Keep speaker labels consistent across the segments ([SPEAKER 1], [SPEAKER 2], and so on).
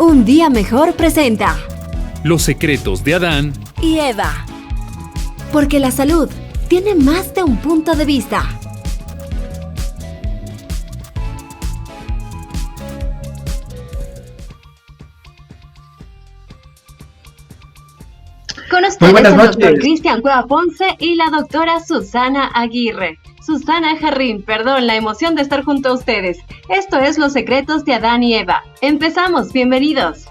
[SPEAKER 1] Un día mejor presenta
[SPEAKER 2] Los secretos de Adán
[SPEAKER 1] y Eva. Porque la salud tiene más de un punto de vista.
[SPEAKER 3] Con ustedes
[SPEAKER 4] Muy buenas
[SPEAKER 3] el
[SPEAKER 4] noches.
[SPEAKER 3] doctor Cristian Cueva Ponce y la doctora Susana Aguirre. Susana Jarrín, perdón, la emoción de estar junto a ustedes. Esto es Los secretos de Adán y Eva. Empezamos, bienvenidos.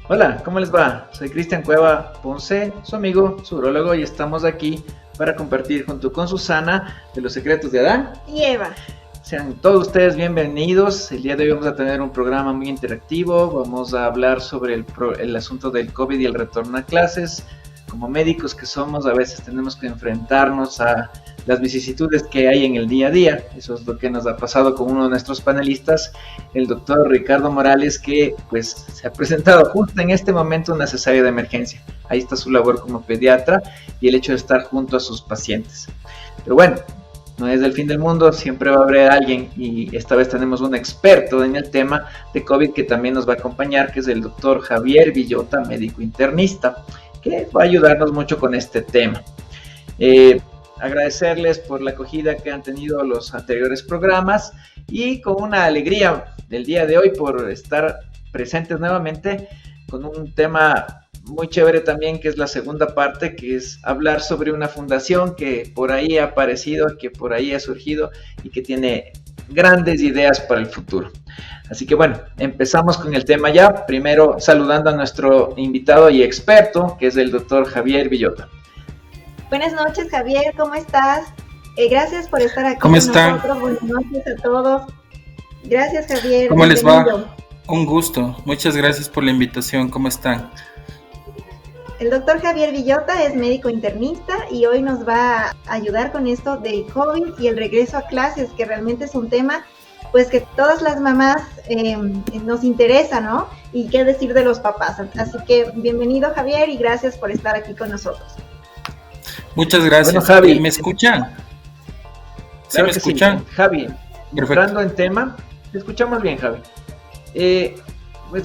[SPEAKER 4] Hola, ¿cómo les va? Soy Cristian Cueva Ponce, su amigo, su urólogo, y estamos aquí para compartir junto con Susana de Los secretos de Adán
[SPEAKER 5] y Eva.
[SPEAKER 4] Sean todos ustedes bienvenidos. El día de hoy vamos a tener un programa muy interactivo. Vamos a hablar sobre el asunto del COVID y el retorno a clases. Como médicos que somos, a veces tenemos que enfrentarnos a las vicisitudes que hay en el día a día. Eso es lo que nos ha pasado con uno de nuestros panelistas, el doctor Ricardo Morales, que pues se ha presentado justo en este momento un necesario de emergencia. Ahí está su labor como pediatra y el hecho de estar junto a sus pacientes. Pero bueno, no es el fin del mundo, siempre va a haber alguien, y esta vez tenemos un experto en el tema de COVID que también nos va a acompañar, que es el doctor Javier Villota, médico internista, que va a ayudarnos mucho con este tema. Agradecerles por la acogida que han tenido los anteriores programas y con una alegría del día de hoy por estar presentes nuevamente con un tema muy chévere también, que es la segunda parte, que es hablar sobre una fundación que por ahí ha aparecido, que por ahí ha surgido y que tiene grandes ideas para el futuro. Así que bueno, empezamos con el tema ya, primero saludando a nuestro invitado y experto, que es el doctor Javier Villota.
[SPEAKER 5] Buenas noches, Javier, ¿cómo estás? Gracias por estar aquí
[SPEAKER 6] ¿Cómo
[SPEAKER 5] con
[SPEAKER 6] están?
[SPEAKER 5] nosotros. Buenas noches a todos. Gracias, Javier.
[SPEAKER 6] ¿Cómo les
[SPEAKER 5] bienvenido.
[SPEAKER 6] va? Un gusto. Muchas gracias por la invitación. ¿Cómo están?
[SPEAKER 5] El doctor Javier Villota es médico internista y hoy nos va a ayudar con esto del COVID y el regreso a clases, que realmente es un tema pues que todas las mamás nos interesa, ¿no? Y qué decir de los papás. Así que bienvenido, Javier, y gracias por estar aquí con nosotros.
[SPEAKER 6] Muchas gracias.
[SPEAKER 4] Bueno, Javi,
[SPEAKER 6] ¿Me escuchan? ¿Sí
[SPEAKER 4] claro
[SPEAKER 6] me escuchan?
[SPEAKER 4] Sí. Javi,
[SPEAKER 6] Perfecto.
[SPEAKER 4] entrando en tema, te escuchamos bien, Javi. Pues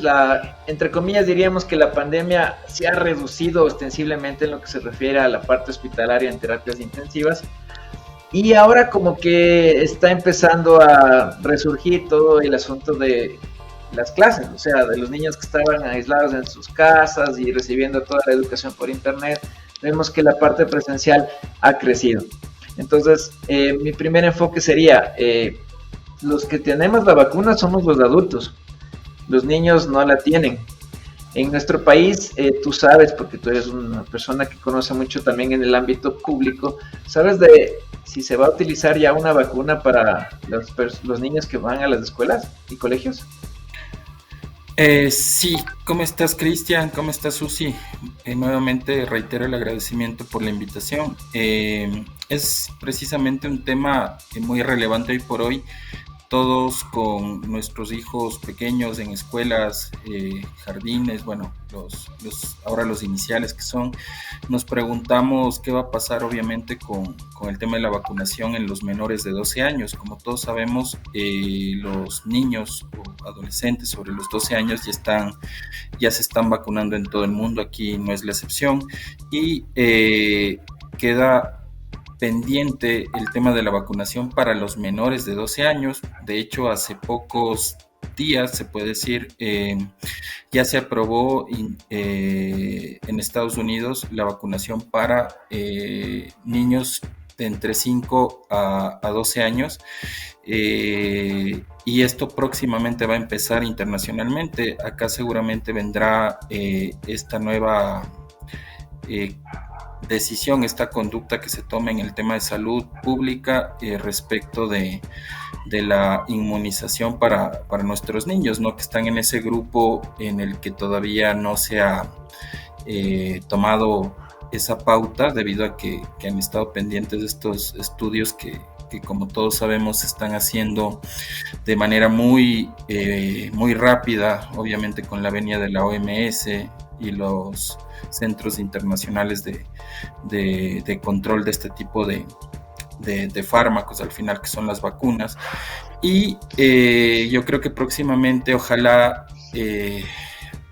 [SPEAKER 4] entre comillas diríamos que la pandemia se ha reducido ostensiblemente en lo que se refiere a la parte hospitalaria en terapias intensivas, y ahora como que está empezando a resurgir todo el asunto de las clases, o sea, de los niños que estaban aislados en sus casas y recibiendo toda la educación por internet. Vemos que la parte presencial ha crecido. Entonces, mi primer enfoque sería, los que tenemos la vacuna somos los adultos. Los niños no la tienen. En nuestro país, tú sabes, porque tú eres una persona que conoce mucho también en el ámbito público, ¿sabes de si se va a utilizar ya una vacuna para los niños que van a las escuelas y colegios?
[SPEAKER 6] Sí, ¿cómo estás, Cristian? ¿Cómo estás, Susi? Nuevamente reitero el agradecimiento por la invitación. Es precisamente un tema muy relevante hoy por hoy. Todos con nuestros hijos pequeños en escuelas, jardines, bueno, ahora los iniciales que son, nos preguntamos qué va a pasar obviamente con el tema de la vacunación en los menores de 12 años. Como todos sabemos, los niños o adolescentes sobre los 12 años ya se están vacunando en todo el mundo, aquí no es la excepción, y queda pendiente el tema de la vacunación para los menores de 12 años. De hecho, hace pocos días, se puede decir, ya se aprobó en Estados Unidos la vacunación para niños de entre 5 a 12 años, y esto próximamente va a empezar internacionalmente. Acá seguramente vendrá esta nueva decisión, esta conducta que se toma en el tema de salud pública respecto de la inmunización para nuestros niños, ¿no? Que están en ese grupo en el que todavía no se ha tomado esa pauta, debido a que han estado pendientes de estos estudios que como todos sabemos se están haciendo de manera muy rápida, obviamente con la venia de la OMS y los centros internacionales de control de este tipo de de fármacos al final, que son las vacunas. Y yo creo que próximamente, ojalá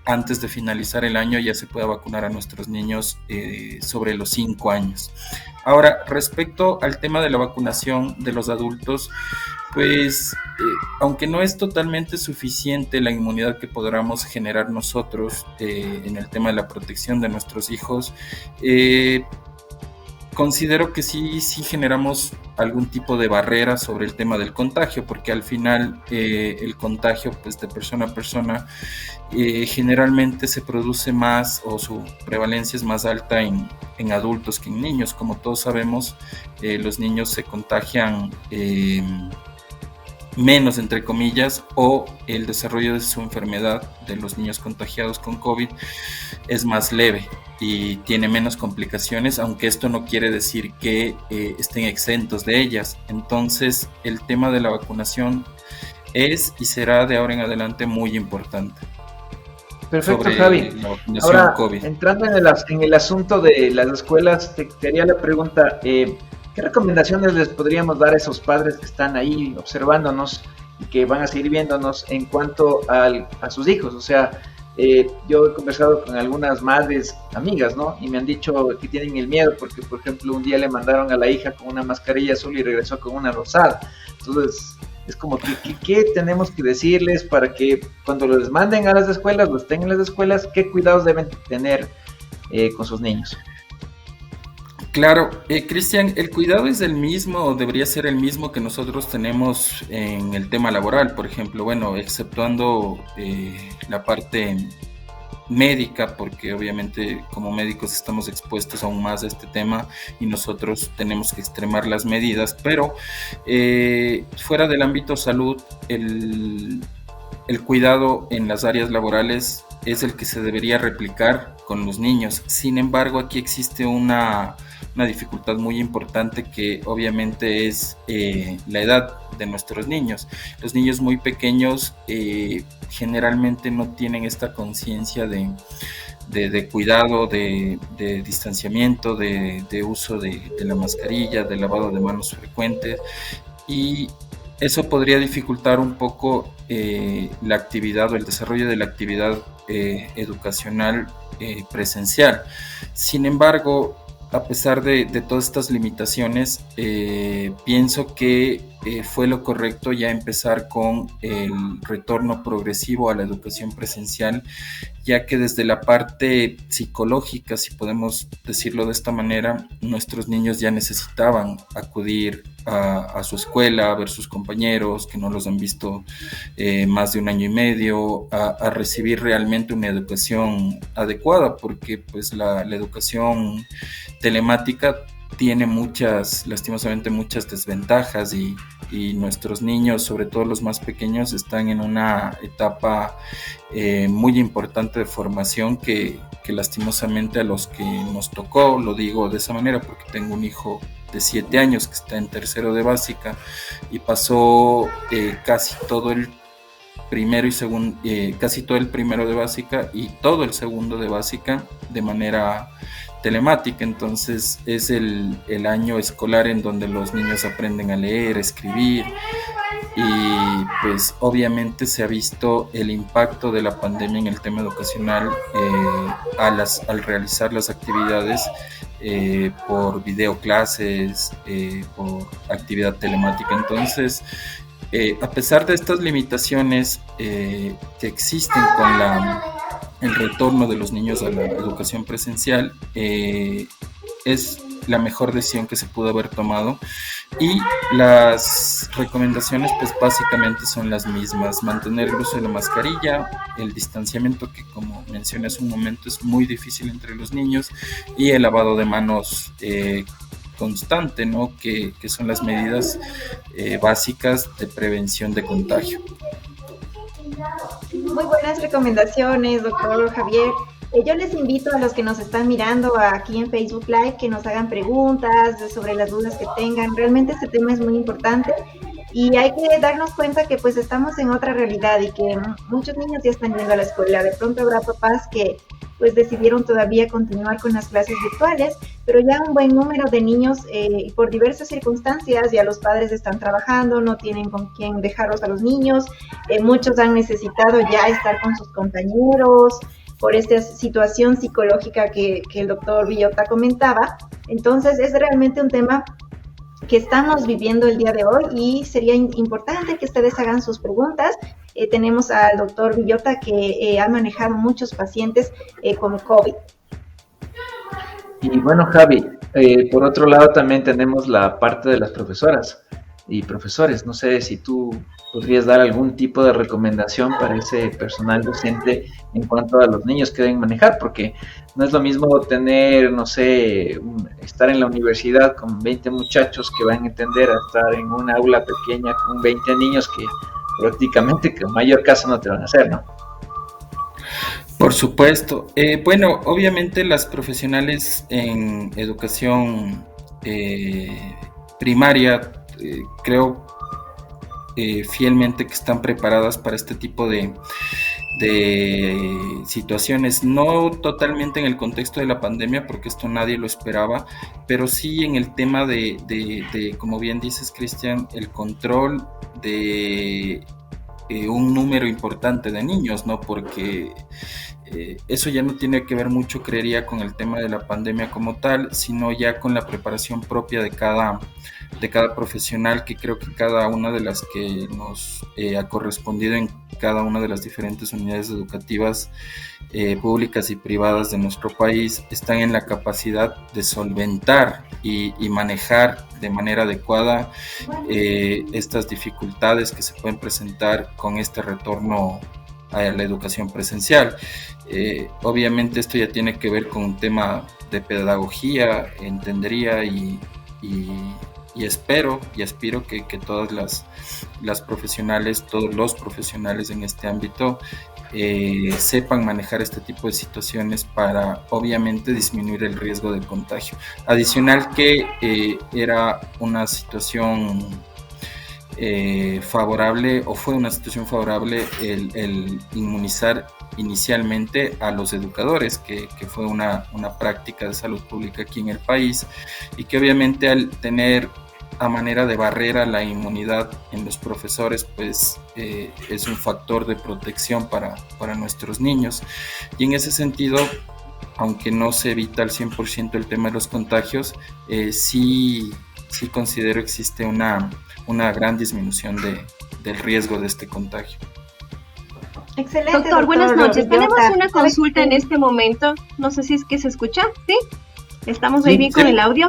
[SPEAKER 6] antes de finalizar el año, ya se pueda vacunar a nuestros niños sobre los 5 años. Ahora, respecto al tema de la vacunación de los adultos, pues aunque no es totalmente suficiente la inmunidad que podamos generar nosotros en el tema de la protección de nuestros hijos, considero que sí generamos algún tipo de barrera sobre el tema del contagio, porque al final el contagio, pues, de persona a persona generalmente se produce más, o su prevalencia es más alta en adultos que en niños. Como todos sabemos, los niños se contagian menos, entre comillas, o el desarrollo de su enfermedad de los niños contagiados con COVID es más leve y tiene menos complicaciones, aunque esto no quiere decir que estén exentos de ellas. Entonces, el tema de la vacunación es y será de ahora en adelante muy importante.
[SPEAKER 4] Perfecto, Javi. Ahora, COVID. Entrando en el asunto de las escuelas, te haría la pregunta, ¿qué recomendaciones les podríamos dar a esos padres que están ahí observándonos y que van a seguir viéndonos en cuanto a sus hijos? O sea, yo he conversado con algunas madres amigas, ¿no? Y me han dicho que tienen el miedo porque, por ejemplo, un día le mandaron a la hija con una mascarilla azul y regresó con una rosada. Entonces, es como que ¿qué tenemos que decirles para que cuando los manden a las escuelas, los tengan en las escuelas, qué cuidados deben tener con sus niños?
[SPEAKER 6] Claro, Cristian, el cuidado es el mismo, o debería ser el mismo que nosotros tenemos en el tema laboral, por ejemplo, bueno, exceptuando la parte médica, porque obviamente como médicos estamos expuestos aún más a este tema y nosotros tenemos que extremar las medidas, pero fuera del ámbito salud, el cuidado en las áreas laborales es el que se debería replicar con los niños. Sin embargo, aquí existe una dificultad muy importante, que obviamente es la edad de nuestros niños. Los niños muy pequeños generalmente no tienen esta conciencia de cuidado, de distanciamiento, de uso de la mascarilla, de lavado de manos frecuentes, y eso podría dificultar un poco la actividad o el desarrollo de la actividad educacional presencial. Sin embargo, a pesar de todas estas limitaciones, pienso que fue lo correcto ya empezar con el retorno progresivo a la educación presencial, ya que desde la parte psicológica, si podemos decirlo de esta manera, nuestros niños ya necesitaban acudir a su escuela, a ver sus compañeros que no los han visto más de un año y medio, a recibir realmente una educación adecuada, porque pues la educación telemática tiene lastimosamente muchas desventajas, y nuestros niños, sobre todo los más pequeños, están en una etapa muy importante de formación que lastimosamente a los que nos tocó, lo digo de esa manera porque tengo un hijo de 7 años que está en tercero de básica y pasó casi todo el primero de básica y todo el segundo de básica de manera telemática. Entonces es el año escolar en donde los niños aprenden a leer, a escribir, y pues obviamente se ha visto el impacto de la pandemia en el tema educacional al realizar las actividades por videoclases, por actividad telemática. Entonces, a pesar de estas limitaciones que existen con el retorno de los niños a la educación presencial, es la mejor decisión que se pudo haber tomado, y las recomendaciones pues básicamente son las mismas: mantener el uso de la mascarilla, el distanciamiento, que como mencioné hace un momento es muy difícil entre los niños, y el lavado de manos constante, ¿no? Que son las medidas básicas de prevención de contagio.
[SPEAKER 5] Muy buenas recomendaciones, doctor Javier. Yo les invito a los que nos están mirando aquí en Facebook Live que nos hagan preguntas sobre las dudas que tengan. Realmente este tema es muy importante Y hay que darnos cuenta que pues estamos en otra realidad y que muchos niños ya están yendo a la escuela. De pronto habrá papás que pues decidieron todavía continuar con las clases virtuales, pero ya un buen número de niños por diversas circunstancias, ya los padres están trabajando, no tienen con quién dejarlos a los niños, muchos han necesitado ya estar con sus compañeros por esta situación psicológica que el doctor Villota comentaba. Entonces es realmente un tema que estamos viviendo el día de hoy y sería importante que ustedes hagan sus preguntas. Tenemos al doctor Villota que ha manejado muchos pacientes con COVID.
[SPEAKER 4] Y bueno, Javi, por otro lado también tenemos la parte de las profesoras y profesores. No sé si tú podrías dar algún tipo de recomendación para ese personal docente en cuanto a los niños que deben manejar, porque no es lo mismo tener, no sé, estar en la universidad con 20 muchachos que van a entender a estar en una aula pequeña con 20 niños que prácticamente que en mayor caso no te van a hacer, ¿no?
[SPEAKER 6] Por supuesto. Bueno, obviamente las profesionales en educación primaria, creo fielmente que están preparadas para este tipo de situaciones, no totalmente en el contexto de la pandemia, porque esto nadie lo esperaba, pero sí en el tema de como bien dices, Cristian, el control de un número importante de niños, ¿no? Porque eso ya no tiene que ver mucho, creería, con el tema de la pandemia como tal, sino ya con la preparación propia de cada profesional, que creo que cada una de las que nos ha correspondido en cada una de las diferentes unidades educativas públicas y privadas de nuestro país están en la capacidad de solventar y manejar de manera adecuada estas dificultades que se pueden presentar con este retorno a la educación presencial. Obviamente esto ya tiene que ver con un tema de pedagogía, entendería, y espero y aspiro que todas las profesionales, todos los profesionales en este ámbito sepan manejar este tipo de situaciones para obviamente disminuir el riesgo de contagio. Adicional que era una situación favorable, o fue una situación favorable el inmunizar inicialmente a los educadores, que fue una práctica de salud pública aquí en el país, y que obviamente al tener a manera de barrera la inmunidad en los profesores, pues es un factor de protección para nuestros niños, y en ese sentido, aunque no se evita al 100% el tema de los contagios, sí considero existe una gran disminución del riesgo de este contagio.
[SPEAKER 5] Excelente,
[SPEAKER 3] doctor, buenas noches.
[SPEAKER 5] Villota.
[SPEAKER 3] Tenemos una consulta en este momento. No sé si es que se escucha, ¿sí? ¿Estamos ahí bien con el audio?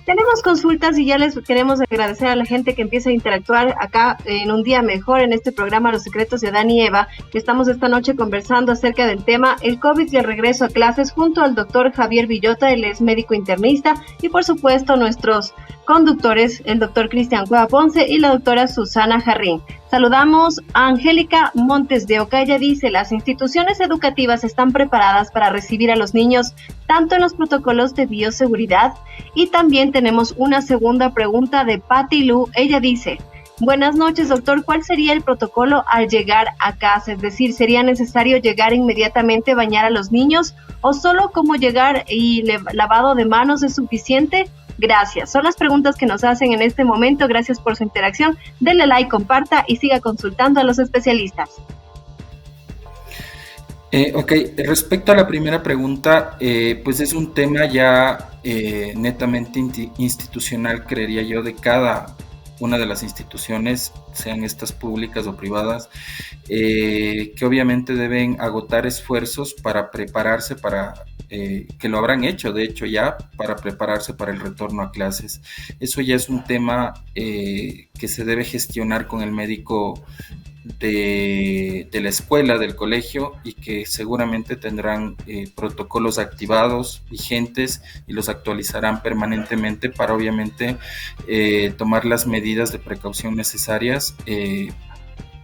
[SPEAKER 3] Tenemos consultas y ya les queremos agradecer a la gente que empieza a interactuar acá en Un Día Mejor, en este programa Los Secretos de Adán y Eva, que estamos esta noche conversando acerca del tema el COVID y el regreso a clases junto al doctor Javier Villota, él es médico internista, y por supuesto nuestros conductores, el doctor Cristian Cueva Ponce y la doctora Susana Jarrín. Saludamos a Angélica Montes de Oca. Ella dice: las instituciones educativas están preparadas para recibir a los niños tanto en los protocolos de bioseguridad. Y también tenemos una segunda pregunta de Patti Lu. Ella dice: buenas noches, doctor, ¿cuál sería el protocolo al llegar a casa? Es decir, ¿sería necesario llegar inmediatamente a bañar a los niños o solo como llegar y lavado de manos es suficiente? Gracias. Son las preguntas que nos hacen en este momento. Gracias por su interacción. Denle like, comparta y siga consultando a los especialistas.
[SPEAKER 6] Ok, respecto a la primera pregunta, pues es un tema ya netamente institucional, creería yo, de cada una de las instituciones, sean estas públicas o privadas, que obviamente deben agotar esfuerzos para prepararse que lo habrán hecho, de hecho ya, para prepararse para el retorno a clases. Eso ya es un tema que se debe gestionar con el médico de la escuela, del colegio, y que seguramente tendrán protocolos activados, vigentes, y los actualizarán permanentemente para obviamente tomar las medidas de precaución necesarias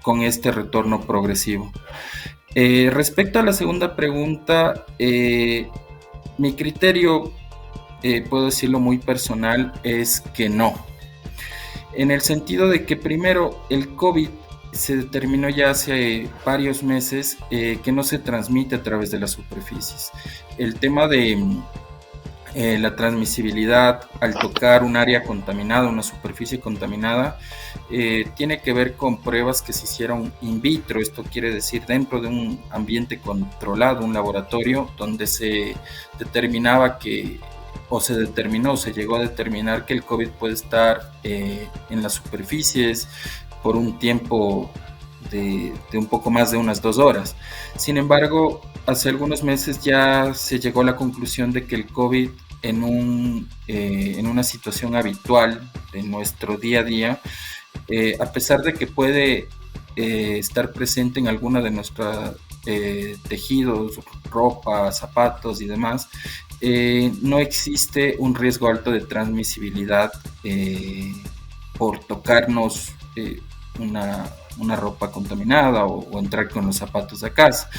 [SPEAKER 6] con este retorno progresivo. Respecto a la segunda pregunta, mi criterio, puedo decirlo muy personal, es que no. en el sentido de que primero el COVID se determinó ya hace varios meses que no se transmite a través de las superficies. El tema de la transmisibilidad al tocar un área contaminada, una superficie contaminada, tiene que ver con pruebas que se hicieron in vitro. Esto quiere decir dentro de un ambiente controlado, un laboratorio, donde se determinaba que, o se determinó, se llegó a determinar que el COVID puede estar en las superficies por un tiempo de un poco más de unas 2 horas. Sin embargo, hace algunos meses ya se llegó a la conclusión de que el COVID en una situación habitual de nuestro día a día, a pesar de que puede estar presente en alguna de nuestros tejidos, ropa, zapatos y demás, no existe un riesgo alto de transmisibilidad por tocarnos una ropa contaminada o entrar con los zapatos a casa.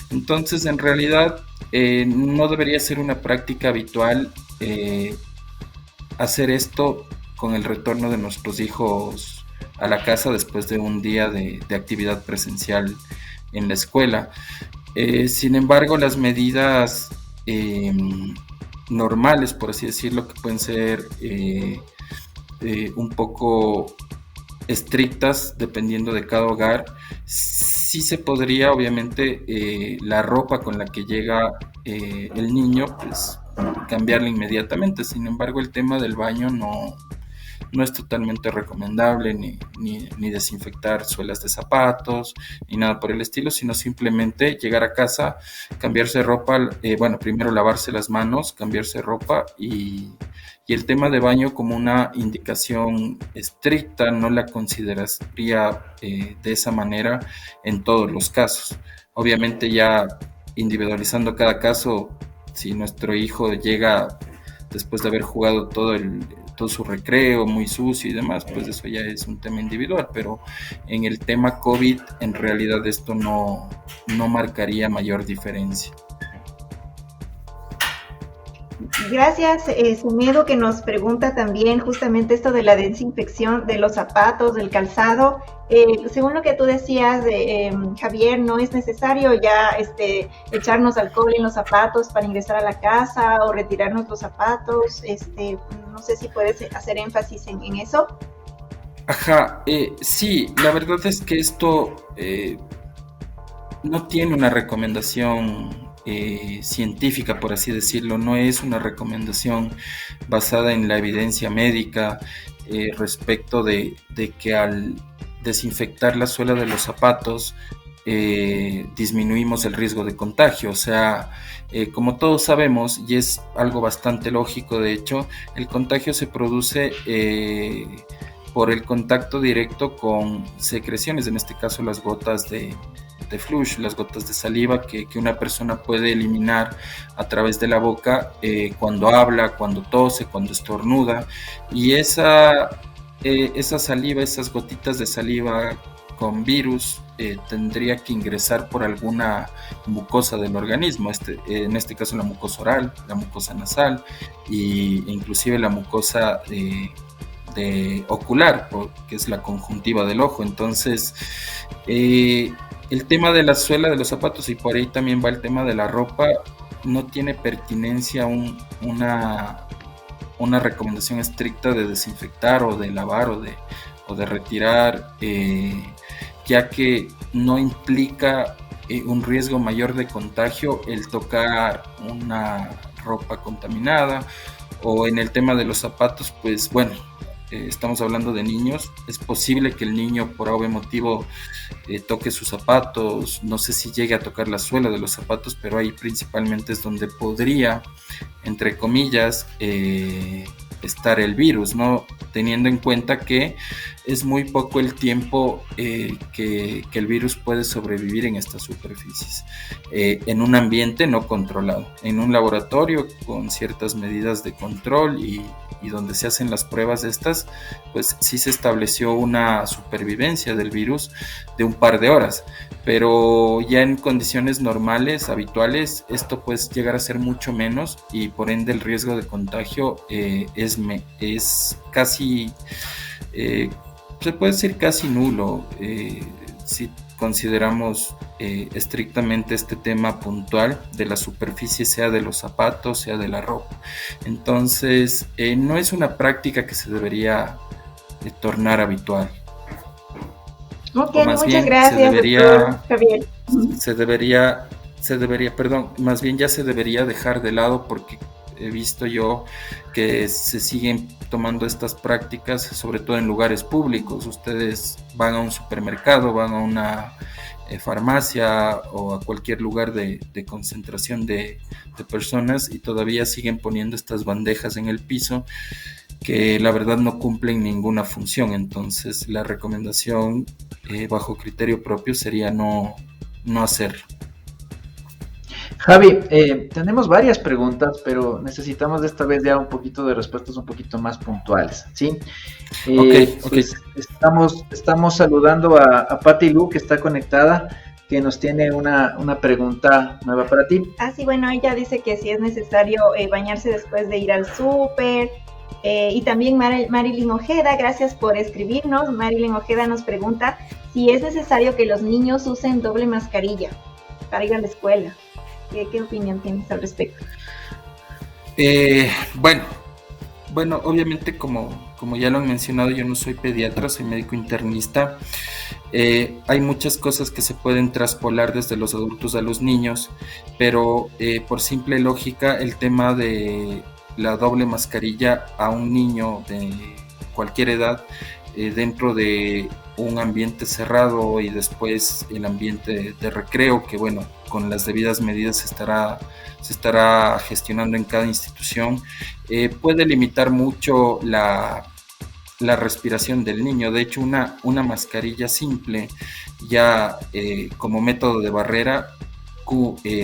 [SPEAKER 6] Entonces, en realidad, no debería ser una práctica habitual hacer esto con el retorno de nuestros hijos a la casa después de un día de actividad presencial en la escuela. Sin embargo, las medidas normales, por así decirlo, que pueden ser un poco estrictas dependiendo de cada hogar, sí se podría, obviamente, la ropa con la que llega el niño, pues cambiarla inmediatamente. Sin embargo, el tema del baño no es totalmente recomendable, ni desinfectar suelas de zapatos, ni nada por el estilo, sino simplemente llegar a casa, cambiarse ropa, primero lavarse las manos, cambiarse ropa y el tema de baño como una indicación estricta no la consideraría de esa manera en todos los casos. Obviamente ya individualizando cada caso, si nuestro hijo llega después de haber jugado todo su recreo muy sucio y demás, pues eso ya es un tema individual, pero en el tema COVID en realidad esto no marcaría mayor diferencia.
[SPEAKER 5] Gracias, Semedo, que nos pregunta también justamente esto de la desinfección de los zapatos, del calzado. Según lo que tú decías, Javier, no es necesario ya echarnos alcohol en los zapatos para ingresar a la casa o retirarnos los zapatos. No sé si puedes hacer énfasis en eso.
[SPEAKER 6] Ajá, sí, la verdad es que esto no tiene una recomendación científica, por así decirlo. No es una recomendación basada en la evidencia médica respecto de que al desinfectar la suela de los zapatos disminuimos el riesgo de contagio. O sea, como todos sabemos, y es algo bastante lógico, de hecho, el contagio se produce por el contacto directo con secreciones, en este caso las gotas de flush, las gotas de saliva que una persona puede eliminar a través de la boca cuando habla, cuando tose, cuando estornuda, y esa saliva, esas gotitas de saliva con virus tendría que ingresar por alguna mucosa del organismo, en este caso la mucosa oral, la mucosa nasal e inclusive la mucosa de ocular, que es la conjuntiva del ojo. Entonces, el tema de la suela de los zapatos, y por ahí también va el tema de la ropa, no tiene pertinencia una recomendación estricta de desinfectar o de lavar o de retirar, ya que no implica un riesgo mayor de contagio el tocar una ropa contaminada. O en el tema de los zapatos, pues bueno, estamos hablando de niños, es posible que el niño por algún motivo toque sus zapatos, no sé si llegue a tocar la suela de los zapatos, pero ahí principalmente es donde podría, entre comillas, estar el virus, ¿no? Teniendo en cuenta que es muy poco el tiempo que el virus puede sobrevivir en estas superficies, en un ambiente no controlado, en un laboratorio con ciertas medidas de control y donde se hacen las pruebas estas, pues sí se estableció una supervivencia del virus de un par de horas, pero ya en condiciones normales, habituales, esto puede llegar a ser mucho menos y por ende el riesgo de contagio es casi se puede decir casi nulo, si consideramos estrictamente este tema puntual de la superficie, sea de los zapatos, sea de la ropa. Entonces, no es una práctica que se debería tornar habitual.
[SPEAKER 5] Ok,
[SPEAKER 6] O más
[SPEAKER 5] muchas
[SPEAKER 6] bien,
[SPEAKER 5] gracias, doctor Javier.
[SPEAKER 6] Más bien ya se debería dejar de lado, porque he visto yo que se siguen tomando estas prácticas, sobre todo en lugares públicos. Ustedes van a un supermercado, van a una farmacia o a cualquier lugar de concentración de personas y todavía siguen poniendo estas bandejas en el piso que la verdad no cumplen ninguna función. Entonces la recomendación bajo criterio propio sería no hacerlo.
[SPEAKER 4] Javi, tenemos varias preguntas, pero necesitamos de esta vez ya un poquito de respuestas un poquito más puntuales, ¿sí?
[SPEAKER 6] Okay.
[SPEAKER 4] Pues estamos saludando a Patti Lu, que está conectada, que nos tiene una pregunta nueva para ti.
[SPEAKER 5] Sí, bueno, ella dice que si es necesario bañarse después de ir al súper. Y también Marilyn Ojeda, gracias por escribirnos. Marilyn Ojeda nos pregunta si es necesario que los niños usen doble mascarilla para ir a la escuela. ¿Qué opinión tienes al respecto?
[SPEAKER 6] Bueno, obviamente como ya lo han mencionado, yo no soy pediatra, soy médico internista. Hay muchas cosas que se pueden traspolar desde los adultos a los niños, pero por simple lógica, el tema de la doble mascarilla a un niño de cualquier edad dentro de un ambiente cerrado y después el ambiente de recreo, que bueno, con las debidas medidas se estará gestionando en cada institución, puede limitar mucho la respiración del niño. De hecho, una mascarilla simple ya como método de barrera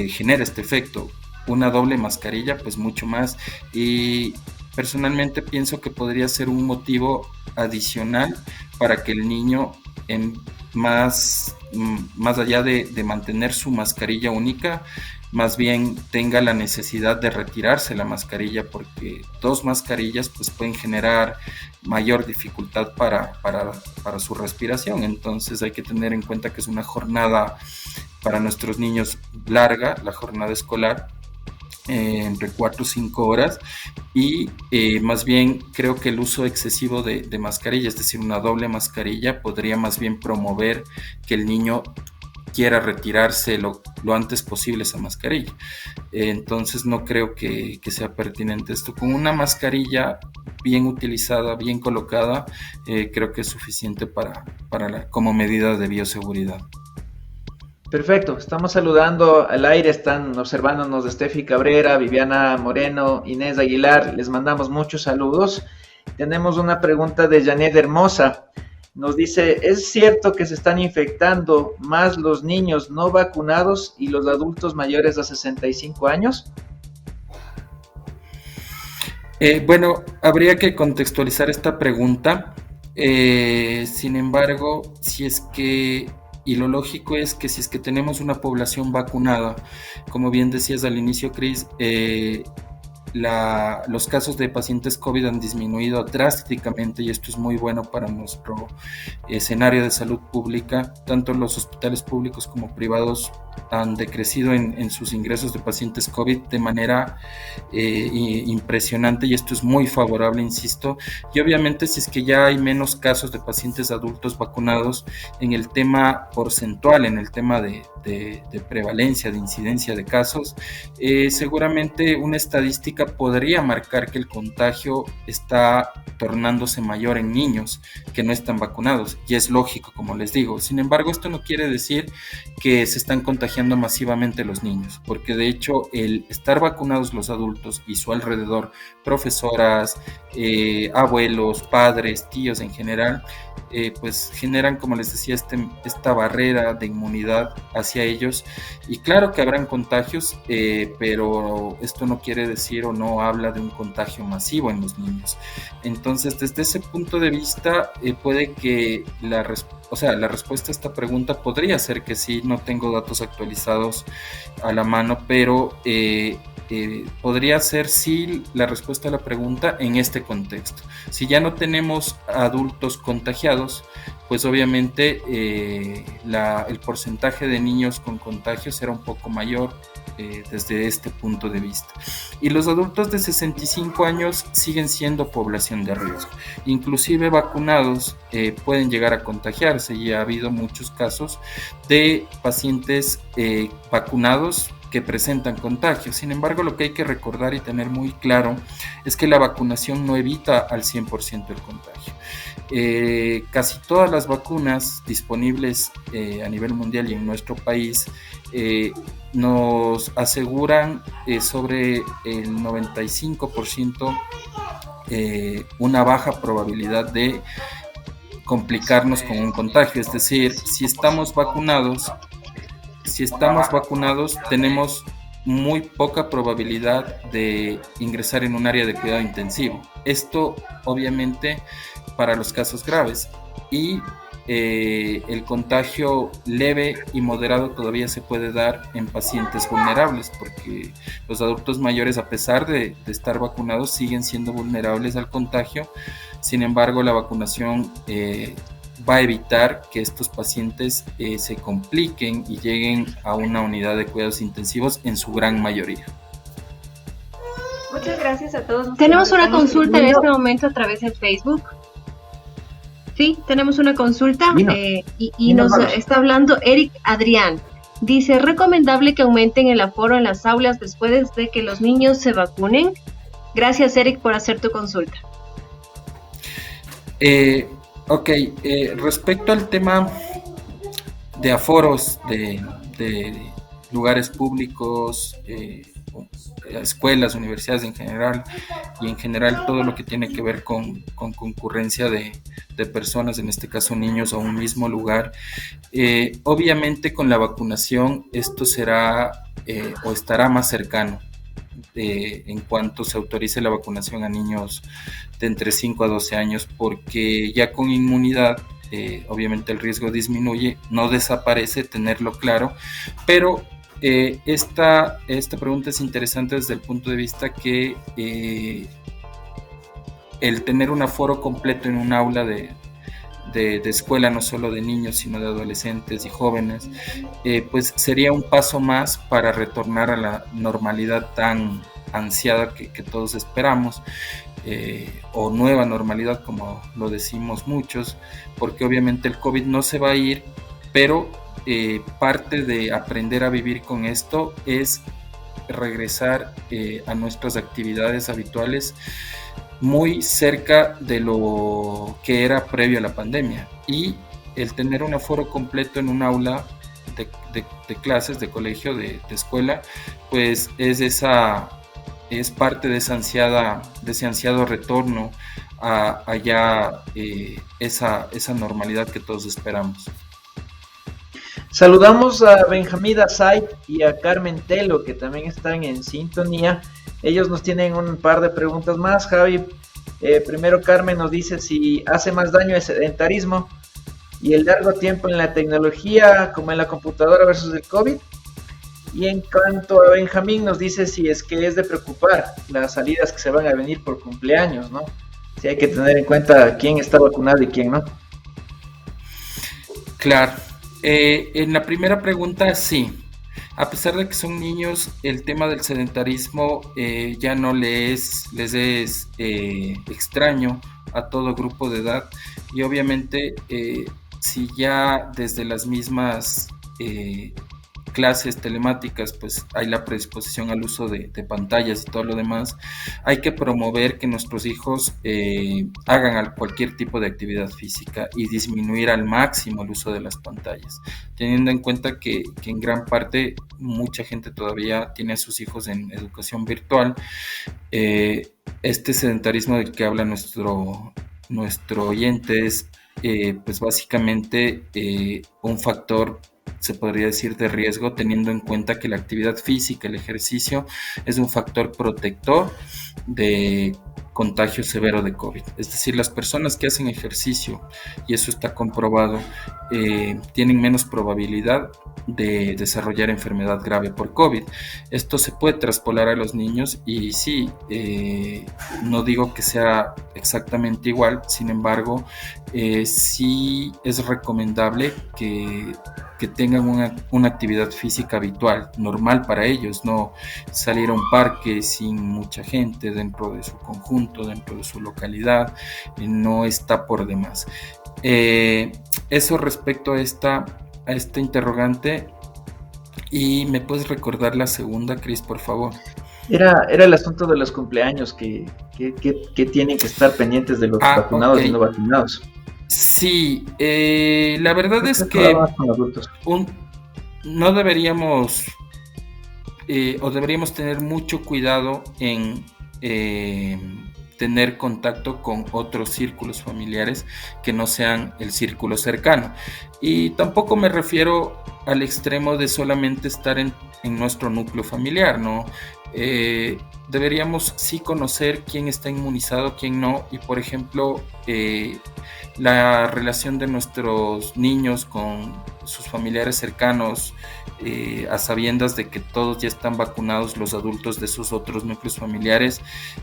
[SPEAKER 6] genera este efecto. Una doble mascarilla, pues mucho más. Y personalmente pienso que podría ser un motivo adicional para que el niño, más allá de mantener su mascarilla única, más bien tenga la necesidad de retirarse la mascarilla, porque dos mascarillas pues pueden generar mayor dificultad para su respiración. Entonces hay que tener en cuenta que es una jornada para nuestros niños larga, la jornada escolar, entre 4 o 5 horas, y más bien creo que el uso excesivo de mascarilla, es decir, una doble mascarilla, podría más bien promover que el niño quiera retirarse lo antes posible esa mascarilla. Entonces no creo que sea pertinente esto. Con una mascarilla bien utilizada, bien colocada, creo que es suficiente como medida de bioseguridad.
[SPEAKER 4] Perfecto, estamos saludando al aire, están observándonos Steffi Cabrera, Viviana Moreno, Inés Aguilar, les mandamos muchos saludos. Tenemos una pregunta de Janet Hermosa, nos dice, ¿es cierto que se están infectando más los niños no vacunados y los adultos mayores de 65 años?
[SPEAKER 6] Bueno, habría que contextualizar esta pregunta, sin embargo, y lo lógico es que si es que tenemos una población vacunada, como bien decías al inicio, Cris, los casos de pacientes COVID han disminuido drásticamente, y esto es muy bueno para nuestro escenario de salud pública. Tanto los hospitales públicos como privados han decrecido en sus ingresos de pacientes COVID de manera impresionante, y esto es muy favorable, insisto. Y obviamente, si es que ya hay menos casos de pacientes adultos vacunados, en el tema porcentual, en el tema de prevalencia, de incidencia de casos, seguramente una estadística podría marcar que el contagio está tornándose mayor en niños que no están vacunados, y es lógico, como les digo. Sin embargo, esto no quiere decir que se están contagiando masivamente los niños, porque de hecho el estar vacunados los adultos y su alrededor, profesoras, abuelos, padres, tíos en general, pues generan, como les decía, esta barrera de inmunidad hacia ellos. Y claro que habrán contagios, pero esto no quiere decir o no habla de un contagio masivo en los niños. Entonces, desde ese punto de vista, puede que la respuesta a esta pregunta podría ser que sí. No tengo datos actualizados a la mano, pero podría ser sí la respuesta a la pregunta en este contexto. Si ya no tenemos adultos contagiados, pues obviamente el porcentaje de niños con contagio será un poco mayor desde este punto de vista. Y los adultos de 65 años siguen siendo población de riesgo. Inclusive vacunados pueden llegar a contagiarse, y ha habido muchos casos de pacientes vacunados que presentan contagios. Sin embargo, lo que hay que recordar y tener muy claro es que la vacunación no evita al 100% el contagio. Casi todas las vacunas disponibles a nivel mundial y en nuestro país nos aseguran sobre el 95% una baja probabilidad de complicarnos con un contagio. Es decir, si estamos vacunados, tenemos muy poca probabilidad de ingresar en un área de cuidado intensivo. Esto obviamente para los casos graves, y el contagio leve y moderado todavía se puede dar en pacientes vulnerables, porque los adultos mayores, a pesar de estar vacunados, siguen siendo vulnerables al contagio. Sin embargo, la vacunación va a evitar que estos pacientes se compliquen y lleguen a una unidad de cuidados intensivos en su gran mayoría.
[SPEAKER 5] Muchas gracias a todos.
[SPEAKER 3] Tenemos una consulta en este momento a través de Facebook. Sí, tenemos una consulta y nos está hablando Eric Adrián. Dice, ¿recomendable que aumenten el aforo en las aulas después de que los niños se vacunen? Gracias, Eric, por hacer tu consulta.
[SPEAKER 6] Respecto al tema de aforos de lugares públicos, escuelas, universidades en general, y en general todo lo que tiene que ver con concurrencia de personas, en este caso niños, a un mismo lugar, obviamente con la vacunación esto será o estará más cercano en cuanto se autorice la vacunación a niños de entre 5 a 12 años, porque ya con inmunidad obviamente el riesgo disminuye, no desaparece, tenerlo claro, pero esta pregunta es interesante desde el punto de vista que el tener un aforo completo en un aula de escuela, no solo de niños, sino de adolescentes y jóvenes, pues sería un paso más para retornar a la normalidad tan ansiada que todos esperamos, o nueva normalidad, como lo decimos muchos, porque obviamente el COVID no se va a ir, pero parte de aprender a vivir con esto es regresar a nuestras actividades habituales muy cerca de lo que era previo a la pandemia, y el tener un aforo completo en un aula de clases, de colegio, de escuela, pues es parte de ese ansiado retorno a ya esa normalidad que todos esperamos.
[SPEAKER 4] Saludamos a Benjamín Asay y a Carmen Telo, que también están en sintonía. Ellos nos tienen un par de preguntas más, Javi. Primero, Carmen nos dice si hace más daño el sedentarismo y el largo tiempo en la tecnología, como en la computadora, versus el COVID. Y en cuanto a Benjamín, nos dice si es que es de preocupar las salidas que se van a venir por cumpleaños, ¿no? Si hay que tener en cuenta quién está vacunado y quién no.
[SPEAKER 6] Claro. En la primera pregunta, sí. A pesar de que son niños, el tema del sedentarismo ya no les es extraño a todo grupo de edad, y obviamente si ya desde las mismas clases telemáticas pues hay la predisposición al uso de pantallas y todo lo demás, hay que promover que nuestros hijos hagan cualquier tipo de actividad física y disminuir al máximo el uso de las pantallas, teniendo en cuenta que en gran parte mucha gente todavía tiene a sus hijos en educación virtual. Este sedentarismo del que habla nuestro oyente es pues básicamente un factor, se podría decir, de riesgo, teniendo en cuenta que la actividad física, el ejercicio, es un factor protector contagio severo de COVID. Es decir, las personas que hacen ejercicio, y eso está comprobado, tienen menos probabilidad de desarrollar enfermedad grave por COVID. Esto se puede traspolar a los niños y sí, no digo que sea exactamente igual, sin embargo, sí es recomendable que tengan una actividad física habitual, normal para ellos, no salir a un parque sin mucha gente dentro de su conjunto, dentro de su localidad, no está por demás. Eso respecto a este interrogante. ¿Y me puedes recordar la segunda, Cris, por favor?
[SPEAKER 4] Era el asunto de los cumpleaños que tienen que estar pendientes de los vacunados okay. Y no vacunados.
[SPEAKER 6] Sí, la verdad es que no deberíamos o deberíamos tener mucho cuidado en tener contacto con otros círculos familiares que no sean el círculo cercano. Y tampoco me refiero al extremo de solamente estar en nuestro núcleo familiar, ¿no? Deberíamos sí conocer quién está inmunizado, quién no, y por ejemplo, la relación de nuestros niños con sus familiares cercanos, a sabiendas de que todos ya están vacunados, los adultos de sus otros núcleos familiares,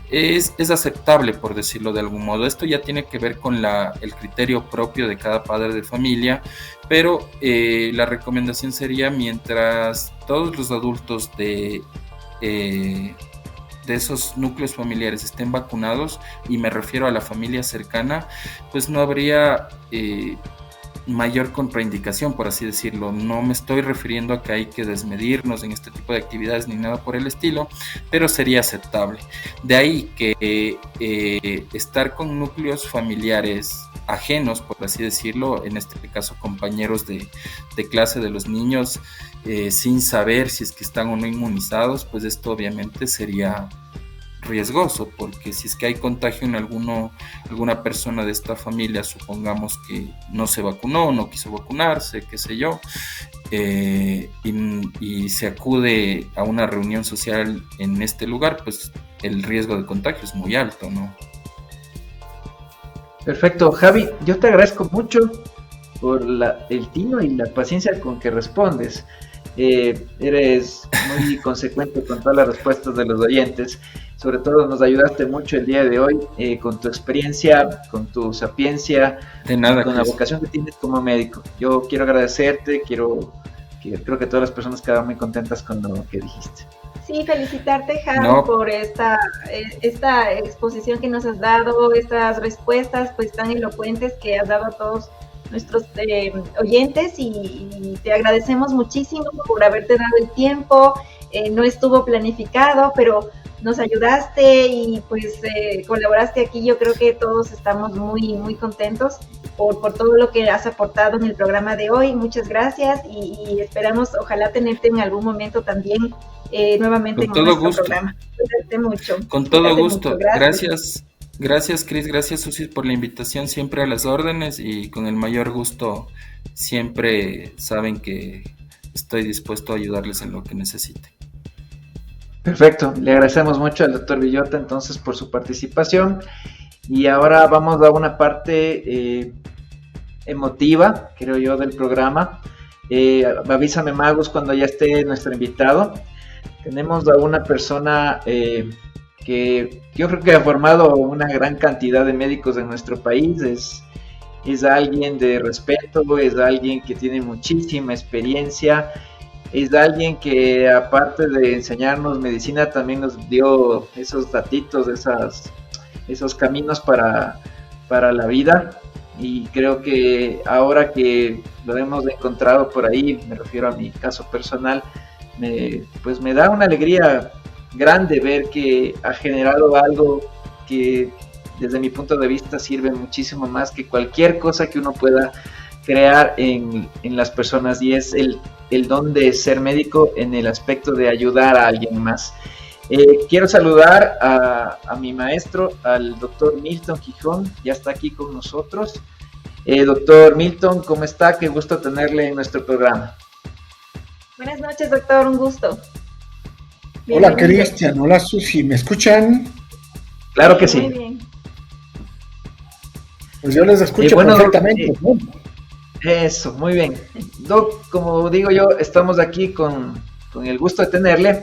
[SPEAKER 6] es aceptable, por decirlo de algún modo. Esto ya tiene que ver con el criterio propio de cada padre de familia, pero la recomendación sería, mientras todos los adultos de esos núcleos familiares estén vacunados, y me refiero a la familia cercana, pues no habría mayor contraindicación, por así decirlo. No me estoy refiriendo a que hay que desmedirnos en este tipo de actividades ni nada por el estilo, pero sería aceptable. De ahí que estar con núcleos familiares ajenos, por así decirlo, en este caso compañeros de clase de los niños, sin saber si es que están o no inmunizados, pues esto obviamente sería riesgoso, porque si es que hay contagio en alguna persona de esta familia, supongamos que no se vacunó, no quiso vacunarse, qué sé yo, y se acude a una reunión social en este lugar, pues el riesgo de contagio es muy alto, ¿no?
[SPEAKER 4] Perfecto, Javi, yo te agradezco mucho por el tino y la paciencia con que respondes. Eres muy consecuente con todas las respuestas de los oyentes. Sobre todo nos ayudaste mucho el día de hoy con tu experiencia, con tu sapiencia,
[SPEAKER 6] de nada,
[SPEAKER 4] con la vocación que tienes como médico. Yo quiero agradecerte, creo que todas las personas quedaron muy contentas con lo que dijiste.
[SPEAKER 5] Sí, felicitarte, Javi, por esta exposición que nos has dado, estas respuestas pues tan elocuentes que has dado a todos nuestros oyentes, y te agradecemos muchísimo por haberte dado el tiempo. No estuvo planificado, pero nos ayudaste y pues colaboraste aquí. Yo creo que todos estamos muy, muy contentos por todo lo que has aportado en el programa de hoy. Muchas gracias y esperamos, ojalá, tenerte en algún momento también nuevamente en nuestro programa. Cuídate mucho.
[SPEAKER 6] Con todo gusto. Gracias, Cris. Gracias, Susi, por la invitación. Siempre a las órdenes y con el mayor gusto. Siempre saben que estoy dispuesto a ayudarles en lo que necesiten.
[SPEAKER 4] Perfecto, le agradecemos mucho al doctor Villota entonces por su participación, y ahora vamos a una parte emotiva, creo yo, del programa. Avísame, Magus, cuando ya esté nuestro invitado. Tenemos a una persona que yo creo que ha formado una gran cantidad de médicos en nuestro país. Es alguien de respeto, es alguien que tiene muchísima experiencia. Es alguien que, aparte de enseñarnos medicina, también nos dio esos datitos, esos caminos para la vida. Y creo que ahora que lo hemos encontrado por ahí, me refiero a mi caso personal, pues me da una alegría grande ver que ha generado algo que desde mi punto de vista sirve muchísimo más que cualquier cosa que uno pueda crear en las personas, y es el don de ser médico en el aspecto de ayudar a alguien más. Quiero saludar a mi maestro, al doctor Milton Gijón, ya está aquí con nosotros. Doctor Milton, ¿cómo está? Qué gusto tenerle en nuestro programa.
[SPEAKER 5] Buenas noches, doctor, un gusto.
[SPEAKER 7] Hola, Cristian, hola, Susi, ¿me escuchan?
[SPEAKER 4] Claro que sí.
[SPEAKER 5] Muy bien.
[SPEAKER 7] Pues yo les escucho
[SPEAKER 4] bueno,
[SPEAKER 7] perfectamente. ¿No?
[SPEAKER 4] Eso, muy bien. Doc, como digo yo, estamos aquí con el gusto de tenerle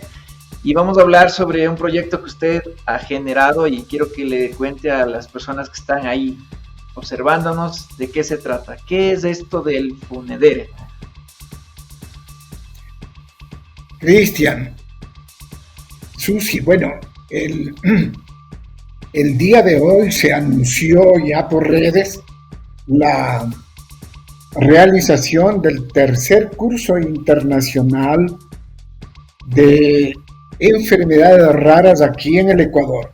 [SPEAKER 4] y vamos a hablar sobre un proyecto que usted ha generado y quiero que le cuente a las personas que están ahí observándonos de qué se trata. ¿Qué es esto del Funedere?
[SPEAKER 7] Cristian, Susi, bueno, el día de hoy se anunció ya por redes la realización del tercer curso internacional de enfermedades raras aquí en el Ecuador,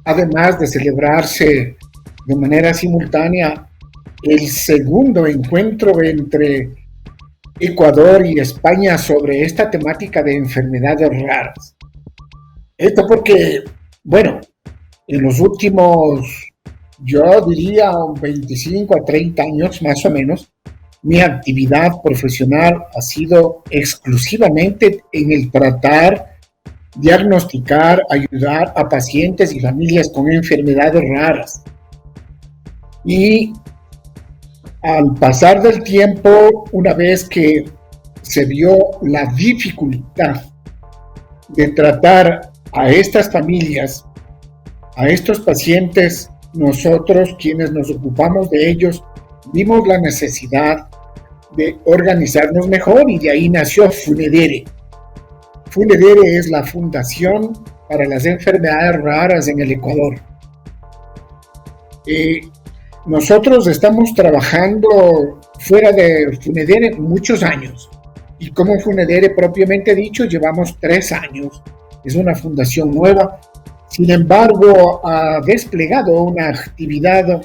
[SPEAKER 7] además de celebrarse de manera simultánea el segundo encuentro entre Ecuador y España sobre esta temática de enfermedades raras. Esto porque, bueno, en los últimos, yo diría, 25 a 30 años más o menos, mi actividad profesional ha sido exclusivamente en el tratar, diagnosticar, ayudar a pacientes y familias con enfermedades raras. Y al pasar del tiempo, una vez que se vio la dificultad de tratar a estas familias, a estos pacientes, nosotros quienes nos ocupamos de ellos, vimos la necesidad de organizarnos mejor y de ahí nació Funedere. Funedere es la Fundación para las Enfermedades Raras en el Ecuador. Nosotros estamos trabajando fuera de Funedere muchos años y como Funedere propiamente dicho llevamos 3 años. Es una fundación nueva, sin embargo ha desplegado una actividad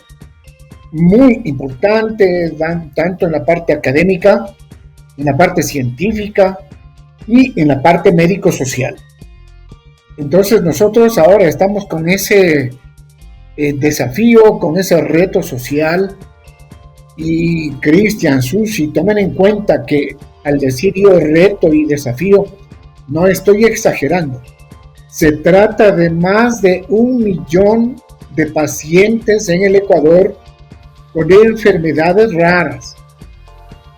[SPEAKER 7] muy importante tanto en la parte académica, en la parte científica y en la parte médico-social. Entonces nosotros ahora estamos con ese desafío, con ese reto social y Cristian, Susi, tomen en cuenta que al decir yo reto y desafío, no estoy exagerando. Se trata de más de 1 millón de pacientes en el Ecuador con enfermedades raras.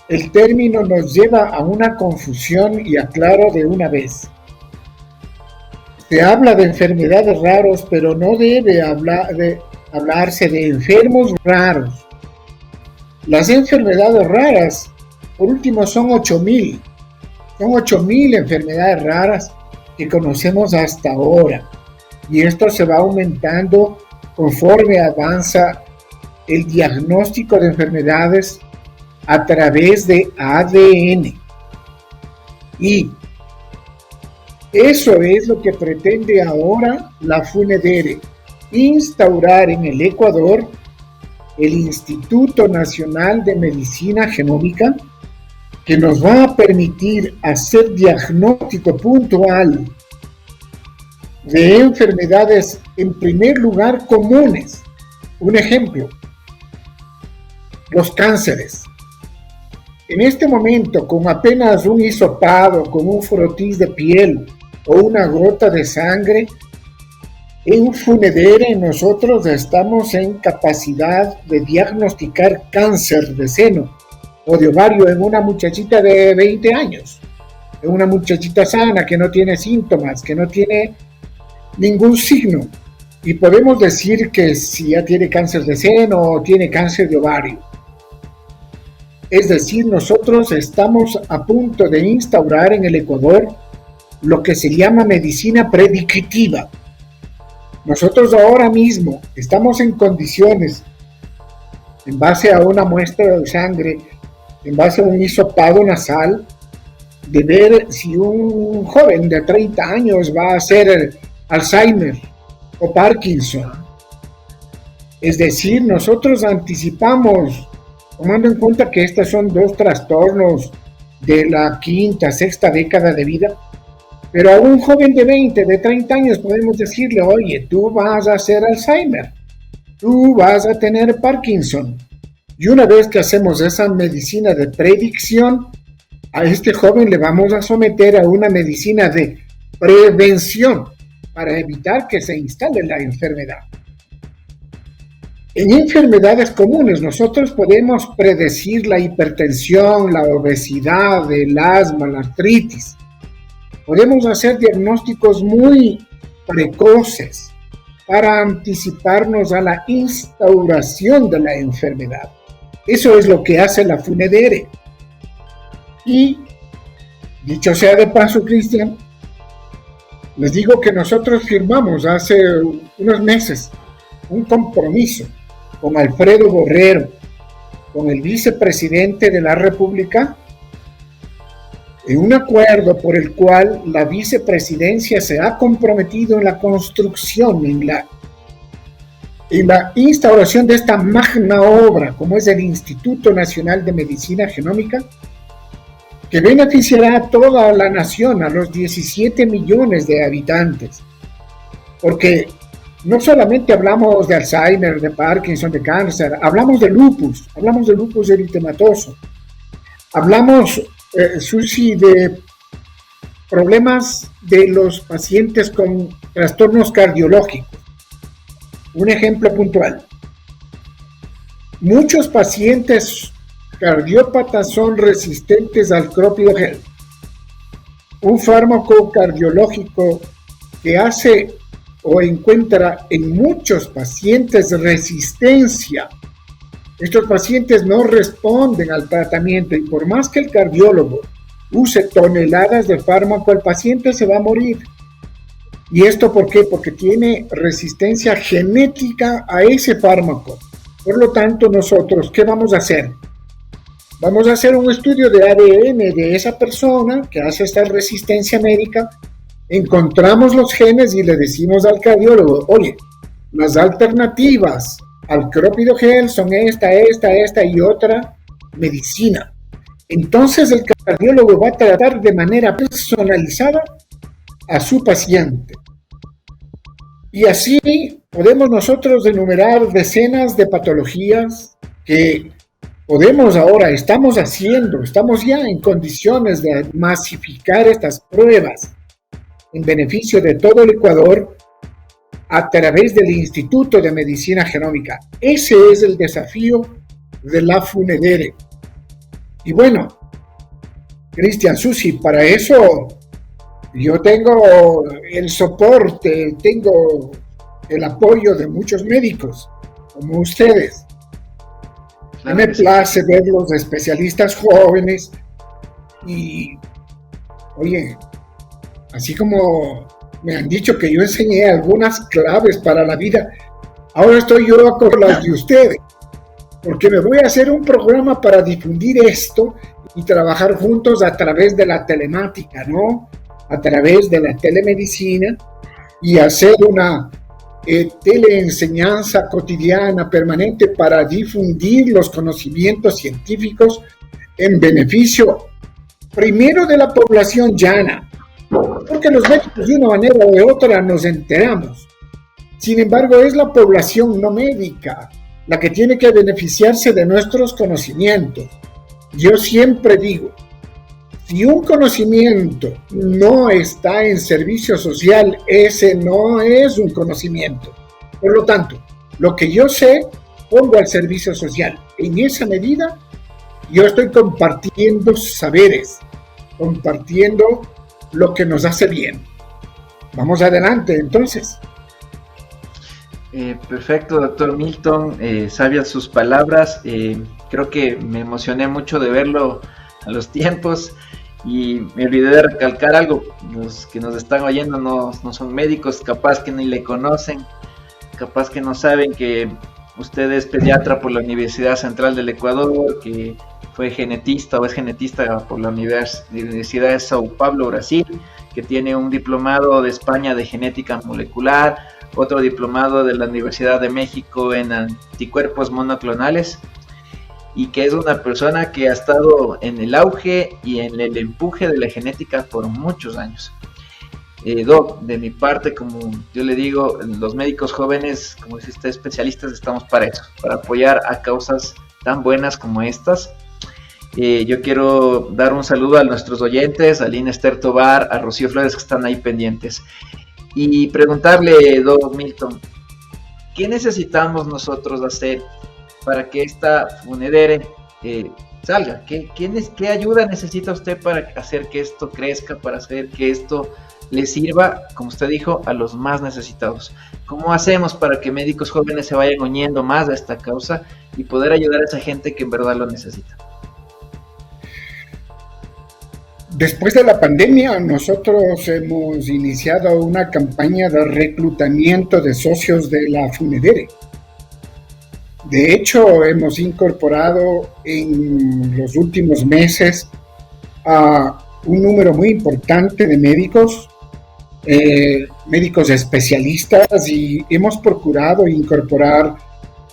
[SPEAKER 7] El término nos lleva a una confusión y aclaro de una vez. Se habla de enfermedades raras, pero no debe hablarse de enfermos raros. Las enfermedades raras, por último, son 8.000. Son 8.000 enfermedades raras que conocemos hasta ahora. Y esto se va aumentando conforme avanza el diagnóstico de enfermedades a través de ADN. Y eso es lo que pretende ahora la Funedere, instaurar en el Ecuador el Instituto Nacional de Medicina Genómica, que nos va a permitir hacer diagnóstico puntual de enfermedades, en primer lugar, comunes. Un ejemplo, los cánceres. En este momento, con apenas un hisopado, con un frotis de piel o una gota de sangre, en Funedere nosotros estamos en capacidad de diagnosticar cáncer de seno o de ovario en una muchachita de 20 años, en una muchachita sana que no tiene síntomas, que no tiene ningún signo. Y podemos decir que si ya tiene cáncer de seno o tiene cáncer de ovario. Es decir, nosotros estamos a punto de instaurar en el Ecuador lo que se llama medicina predictiva. Nosotros ahora mismo estamos en condiciones, en base a una muestra de sangre, en base a un hisopado nasal, de ver si un joven de 30 años va a hacer Alzheimer o Parkinson. Es decir, nosotros anticipamos, tomando en cuenta que estos son 2 trastornos de la 5ª, 6ª década de vida, pero a un joven de 20, de 30 años podemos decirle, oye, tú vas a hacer Alzheimer, tú vas a tener Parkinson. Y una vez que hacemos esa medicina de predicción, a este joven le vamos a someter a una medicina de prevención. para evitar que se instale la enfermedad. En enfermedades comunes nosotros podemos predecir la hipertensión, la obesidad, el asma, la artritis. Podemos hacer diagnósticos muy precoces para anticiparnos a la instauración de la enfermedad. Eso es lo que hace la FUNEDERE. Y, dicho sea de paso, Cristian, les digo que nosotros firmamos hace unos meses un compromiso con Alfredo Borrero, con el vicepresidente de la República, en un acuerdo por el cual la vicepresidencia se ha comprometido en la construcción, en la instauración de esta magna obra, como es el Instituto Nacional de Medicina Genómica, que beneficiará a toda la nación, a los 17 millones de habitantes. Porque no solamente hablamos de Alzheimer, de Parkinson, de cáncer, hablamos de lupus eritematoso, hablamos, Susi, de problemas de los pacientes con trastornos cardiológicos. Un ejemplo puntual. Muchos pacientes cardiópatas son resistentes al clopidogrel, un fármaco cardiológico que hace o encuentra en muchos pacientes resistencia. Estos pacientes no responden al tratamiento y por más que el cardiólogo use toneladas de fármaco, el paciente se va a morir. ¿Y esto por qué? Porque tiene resistencia genética a ese fármaco. Por lo tanto, nosotros, ¿qué vamos a hacer? Vamos a hacer un estudio de ADN de esa persona que hace esta resistencia médica. Encontramos los genes y le decimos al cardiólogo, oye, las alternativas al clopidogrel son esta y otra medicina. Entonces el cardiólogo va a tratar de manera personalizada a su paciente. Y así podemos nosotros enumerar decenas de patologías que estamos ya en condiciones de masificar estas pruebas en beneficio de todo el Ecuador a través del Instituto de Medicina Genómica. Ese es el desafío de la FUNEDERE. Y bueno, Cristian, Susi, para eso yo tengo el soporte, tengo el apoyo de muchos médicos, como ustedes. Me place ver los especialistas jóvenes y, oye, así como me han dicho que yo enseñé algunas claves para la vida, ahora estoy yo con las de ustedes, porque me voy a hacer un programa para difundir esto y trabajar juntos a través de la telemática, ¿no? A través de la telemedicina y hacer una teleenseñanza cotidiana, permanente, para difundir los conocimientos científicos en beneficio primero de la población llana, porque los médicos de una manera o de otra nos enteramos. Sin embargo, es la población no médica la que tiene que beneficiarse de nuestros conocimientos. Yo siempre digo, si un conocimiento no está en servicio social, ese no es un conocimiento. Por lo tanto, lo que yo sé, pongo al servicio social. En esa medida, yo estoy compartiendo saberes, compartiendo lo que nos hace bien. Vamos adelante, entonces.
[SPEAKER 4] Perfecto, doctor Milton. Sabias sus palabras. Creo que me emocioné mucho de verlo a los tiempos y me olvidé de recalcar algo. Los que nos están oyendo no son médicos, capaz que ni le conocen, capaz que no saben que usted es pediatra por la Universidad Central del Ecuador, que fue genetista o es genetista por la Universidad de Sao Paulo, Brasil, que tiene un diplomado de España de genética molecular, otro diplomado de la Universidad de México en anticuerpos monoclonales, y que es una persona que ha estado en el auge y en el empuje de la genética por muchos años. Doc, de mi parte, como yo le digo, los médicos jóvenes, como dice usted, especialistas, estamos para eso, para apoyar a causas tan buenas como estas. Yo quiero dar un saludo a nuestros oyentes, a Lina Esther Tobar, a Rocío Flores, que están ahí pendientes. y preguntarle, don Milton, ¿qué necesitamos nosotros hacer para que esta Funedere salga? ¿Qué ayuda necesita usted para hacer que esto crezca, para hacer que esto le sirva, como usted dijo, a los más necesitados? ¿Cómo hacemos para que médicos jóvenes se vayan uniendo más a esta causa y poder ayudar a esa gente que en verdad lo necesita?
[SPEAKER 7] Después de la pandemia, nosotros hemos iniciado una campaña de reclutamiento de socios de la Funedere. De hecho, hemos incorporado en los últimos meses a un número muy importante de médicos, médicos especialistas, y hemos procurado incorporar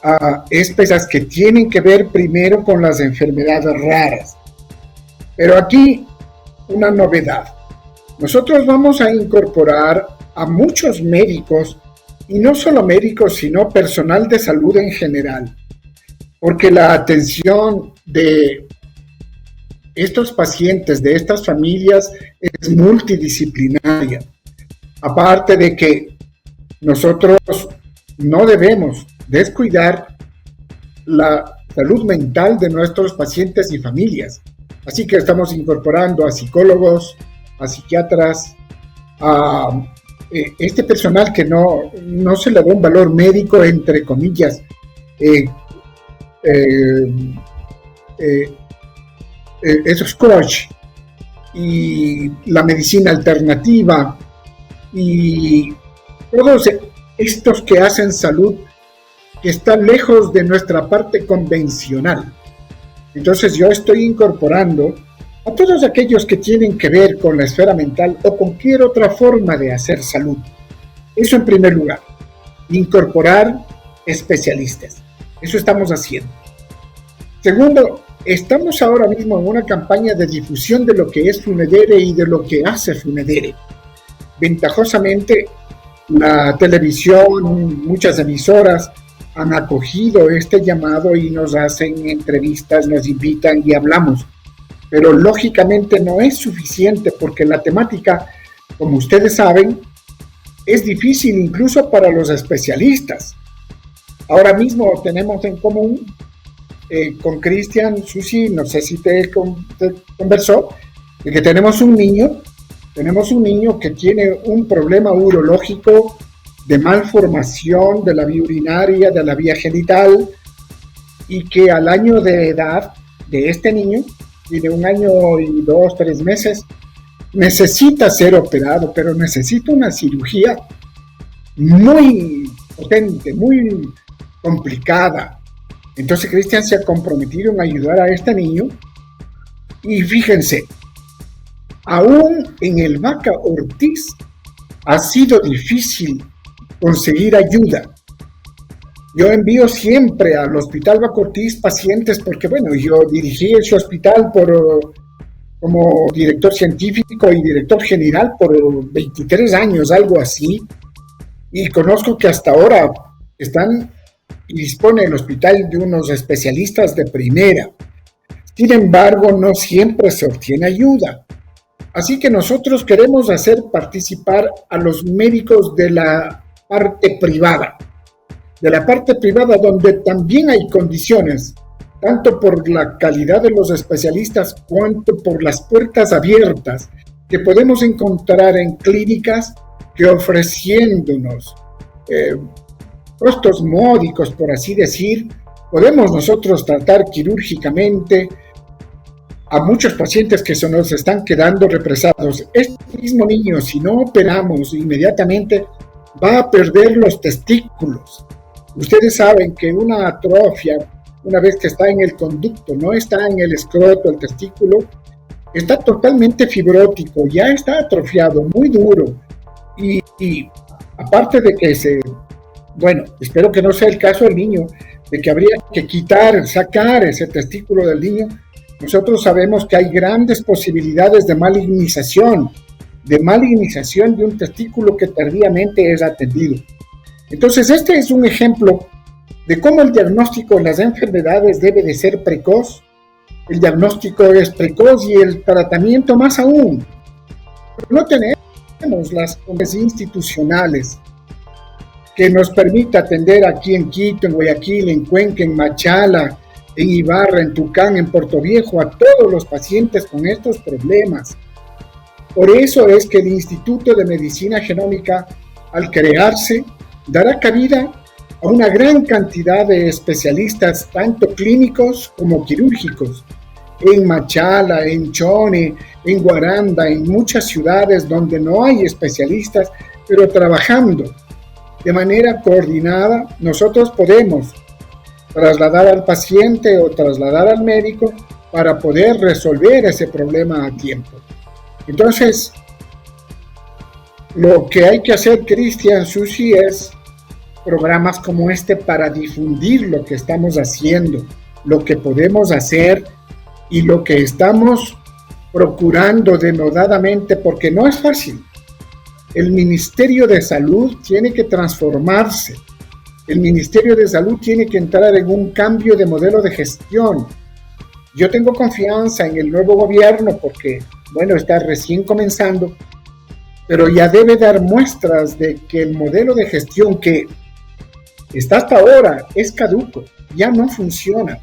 [SPEAKER 7] a especias que tienen que ver primero con las enfermedades raras. Pero aquí una novedad. Nosotros vamos a incorporar a muchos médicos, y no solo médicos, sino personal de salud en general, porque la atención de estos pacientes, de estas familias, es multidisciplinaria. Aparte de que nosotros no debemos descuidar la salud mental de nuestros pacientes y familias. Así que estamos incorporando a psicólogos, a psiquiatras, a este personal que no se le da un valor médico, entre comillas, esos coach, y la medicina alternativa, y todos estos que hacen salud que están lejos de nuestra parte convencional. Entonces yo estoy incorporando a todos aquellos que tienen que ver con la esfera mental o cualquier otra forma de hacer salud. Eso en primer lugar. Incorporar especialistas. Eso estamos haciendo. Segundo, estamos ahora mismo en una campaña de difusión de lo que es Funedere y de lo que hace Funedere. Ventajosamente, la televisión, muchas emisoras han acogido este llamado y nos hacen entrevistas, nos invitan y hablamos. Pero lógicamente no es suficiente, porque la temática, como ustedes saben, es difícil incluso para los especialistas. Ahora mismo tenemos en común con Cristian, Susi, no sé si te conversó, de que tenemos un niño que tiene un problema urológico de malformación de la vía urinaria, de la vía genital, y que al año de edad de este niño, tiene 1 año y 2, 3 meses, necesita ser operado, pero necesita una cirugía muy potente, muy complicada. Entonces Cristian se ha comprometido en ayudar a este niño, y fíjense, aún en el Vaca Ortiz ha sido difícil conseguir ayuda. Yo envío siempre al Hospital Vaca Ortiz pacientes, porque bueno, yo dirigí ese hospital como director científico y director general por 23 años, algo así, y conozco que hasta ahora están y dispone el hospital de unos especialistas de primera. Sin embargo, no siempre se obtiene ayuda. Así que nosotros queremos hacer participar a los médicos de la parte privada, donde también hay condiciones, tanto por la calidad de los especialistas, cuanto por las puertas abiertas que podemos encontrar en clínicas que, ofreciéndonos costos módicos, por así decir, podemos nosotros tratar quirúrgicamente a muchos pacientes que se nos están quedando represados. Este mismo niño, si no operamos inmediatamente, va a perder los testículos. Ustedes saben que una atrofia, una vez que está en el conducto, no está en el escroto, el testículo, está totalmente fibrótico, ya está atrofiado, muy duro. Y aparte de que espero que no sea el caso del niño, de que habría que sacar ese testículo del niño, nosotros sabemos que hay grandes posibilidades de malignización de un testículo que tardíamente es atendido. Entonces, este es un ejemplo de cómo el diagnóstico de las enfermedades debe de ser precoz. El diagnóstico es precoz y el tratamiento más aún. No tenemos las institucionales que nos permita atender aquí en Quito, en Guayaquil, en Cuenca, en Machala, en Ibarra, en Tucán, en Puerto Viejo, a todos los pacientes con estos problemas. Por eso es que el Instituto de Medicina Genómica, al crearse, dará cabida a una gran cantidad de especialistas, tanto clínicos como quirúrgicos, en Machala, en Chone, en Guaranda, en muchas ciudades donde no hay especialistas, pero trabajando de manera coordinada, nosotros podemos trasladar al paciente o trasladar al médico para poder resolver ese problema a tiempo. Entonces, lo que hay que hacer, Cristian, Susi, es programas como este para difundir lo que estamos haciendo, lo que podemos hacer y lo que estamos procurando denodadamente, porque no es fácil. El Ministerio de Salud tiene que transformarse. El Ministerio de Salud tiene que entrar en un cambio de modelo de gestión. Yo tengo confianza en el nuevo gobierno porque, bueno, está recién comenzando, pero ya debe dar muestras de que el modelo de gestión que está hasta ahora es caduco, ya no funciona.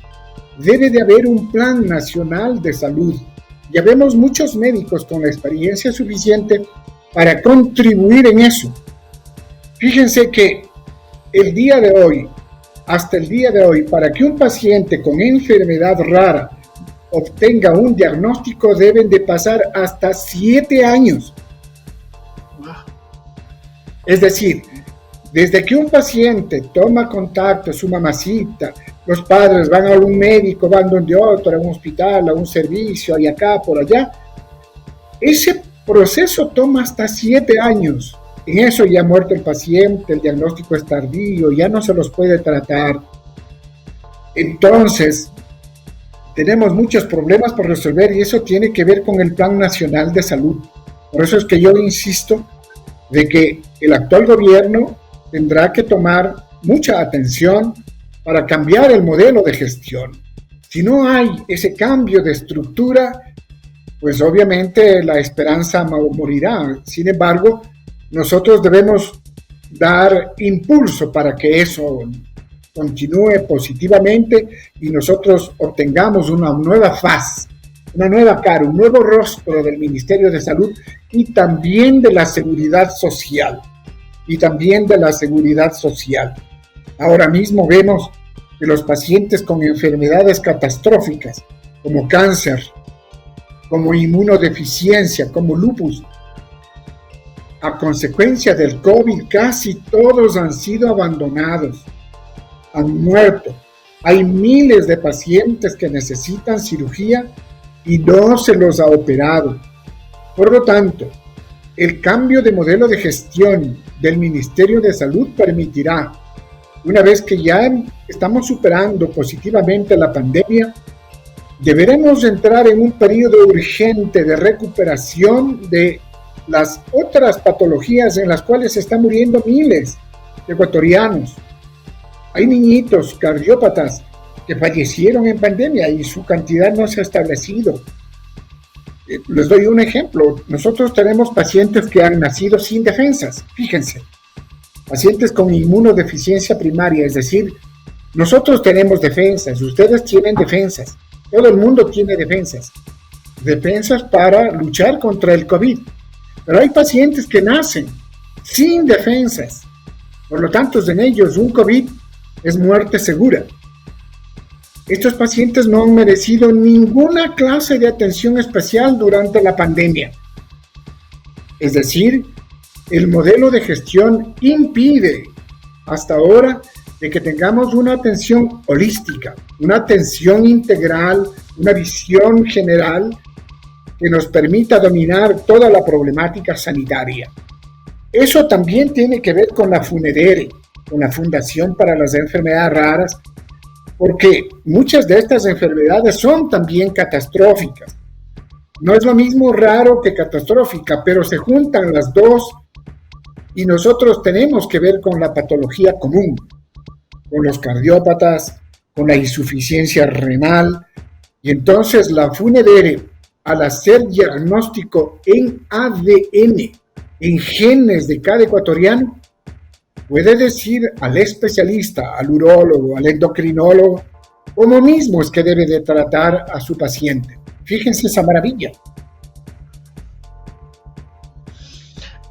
[SPEAKER 7] Debe de haber un plan nacional de salud. Ya vemos muchos médicos con la experiencia suficiente para contribuir en eso. Fíjense que el día de hoy, hasta el día de hoy, para que un paciente con enfermedad rara obtenga un diagnóstico, deben de pasar hasta 7 años. Es decir, desde que un paciente toma contacto, su mamacita, los padres van a un médico, van donde otro, a un hospital, a un servicio, y acá, por allá, ese proceso toma hasta 7 años. En eso ya ha muerto el paciente, el diagnóstico es tardío, ya no se los puede tratar. Entonces, tenemos muchos problemas por resolver y eso tiene que ver con el Plan Nacional de Salud. Por eso es que yo insisto de que el actual gobierno tendrá que tomar mucha atención para cambiar el modelo de gestión. Si no hay ese cambio de estructura, pues obviamente la esperanza morirá. Sin embargo, nosotros debemos dar impulso para que eso continúe positivamente y nosotros obtengamos una nueva faz, una nueva cara, un nuevo rostro del Ministerio de Salud y también de la seguridad social. Ahora mismo vemos que los pacientes con enfermedades catastróficas, como cáncer, como inmunodeficiencia, como lupus, a consecuencia del COVID, casi todos han sido abandonados, han muerto. Hay miles de pacientes que necesitan cirugía y no se los ha operado. Por lo tanto, el cambio de modelo de gestión del Ministerio de Salud permitirá, una vez que ya estamos superando positivamente la pandemia, deberemos entrar en un periodo urgente de recuperación de las otras patologías en las cuales se están muriendo miles de ecuatorianos. Hay niñitos cardiópatas que fallecieron en pandemia y su cantidad no se ha establecido. Les doy un ejemplo. Nosotros tenemos pacientes que han nacido sin defensas. Fíjense, pacientes con inmunodeficiencia primaria, es decir, nosotros tenemos defensas, ustedes tienen defensas, todo el mundo tiene defensas para luchar contra el COVID. Pero hay pacientes que nacen sin defensas. Por lo tanto, en ellos un COVID es muerte segura. Estos pacientes no han merecido ninguna clase de atención especial durante la pandemia. Es decir, el modelo de gestión impide hasta ahora de que tengamos una atención holística, una atención integral, una visión general que nos permita dominar toda la problemática sanitaria. Eso también tiene que ver con la FUNEDERE, con la Fundación para las Enfermedades Raras, porque muchas de estas enfermedades son también catastróficas. No es lo mismo raro que catastrófica, pero se juntan las dos y nosotros tenemos que ver con la patología común, con los cardiópatas, con la insuficiencia renal, y entonces la FUNEDERE, al hacer diagnóstico en ADN en genes de cada ecuatoriano, puede decir al especialista, al urólogo, al endocrinólogo, cómo mismo es que debe de tratar a su paciente. Fíjense esa maravilla.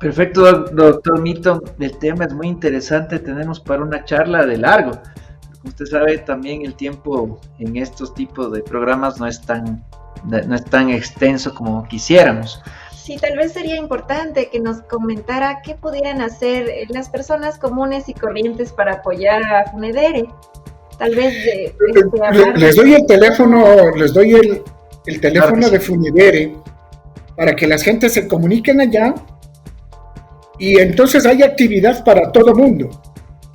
[SPEAKER 4] Perfecto, doctor Milton. El tema es muy interesante. Tenemos para una charla de largo. Como usted sabe, también el tiempo en estos tipos de programas no es tan extenso como quisiéramos.
[SPEAKER 5] Sí, tal vez sería importante que nos comentara qué pudieran hacer las personas comunes y corrientes para apoyar a Funedere. Tal vez
[SPEAKER 7] les doy el teléfono, el teléfono de Funedere para que las gentes se comuniquen allá y entonces hay actividad para todo mundo.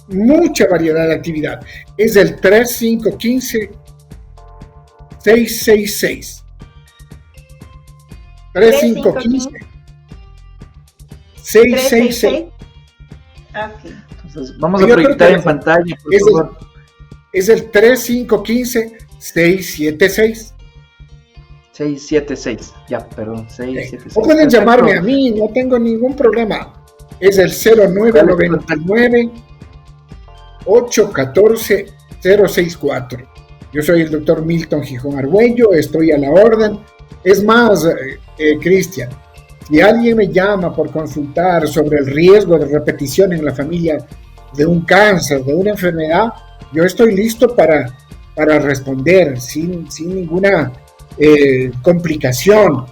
[SPEAKER 7] Mucha variedad de actividad. Es el 3515-666. 3515-666.
[SPEAKER 4] Entonces, vamos a proyectar en pantalla, por favor.
[SPEAKER 7] Es el 3515-676.
[SPEAKER 4] 676, ya, perdón, 676.
[SPEAKER 7] O pueden llamarme a mí, no tengo ningún problema. Es el 0999-814-064. Yo soy el doctor Milton Gijón Argüello, estoy a la orden. Es más, Cristian, si alguien me llama por consultar sobre el riesgo de repetición en la familia de un cáncer, de una enfermedad, yo estoy listo para responder sin ninguna complicación.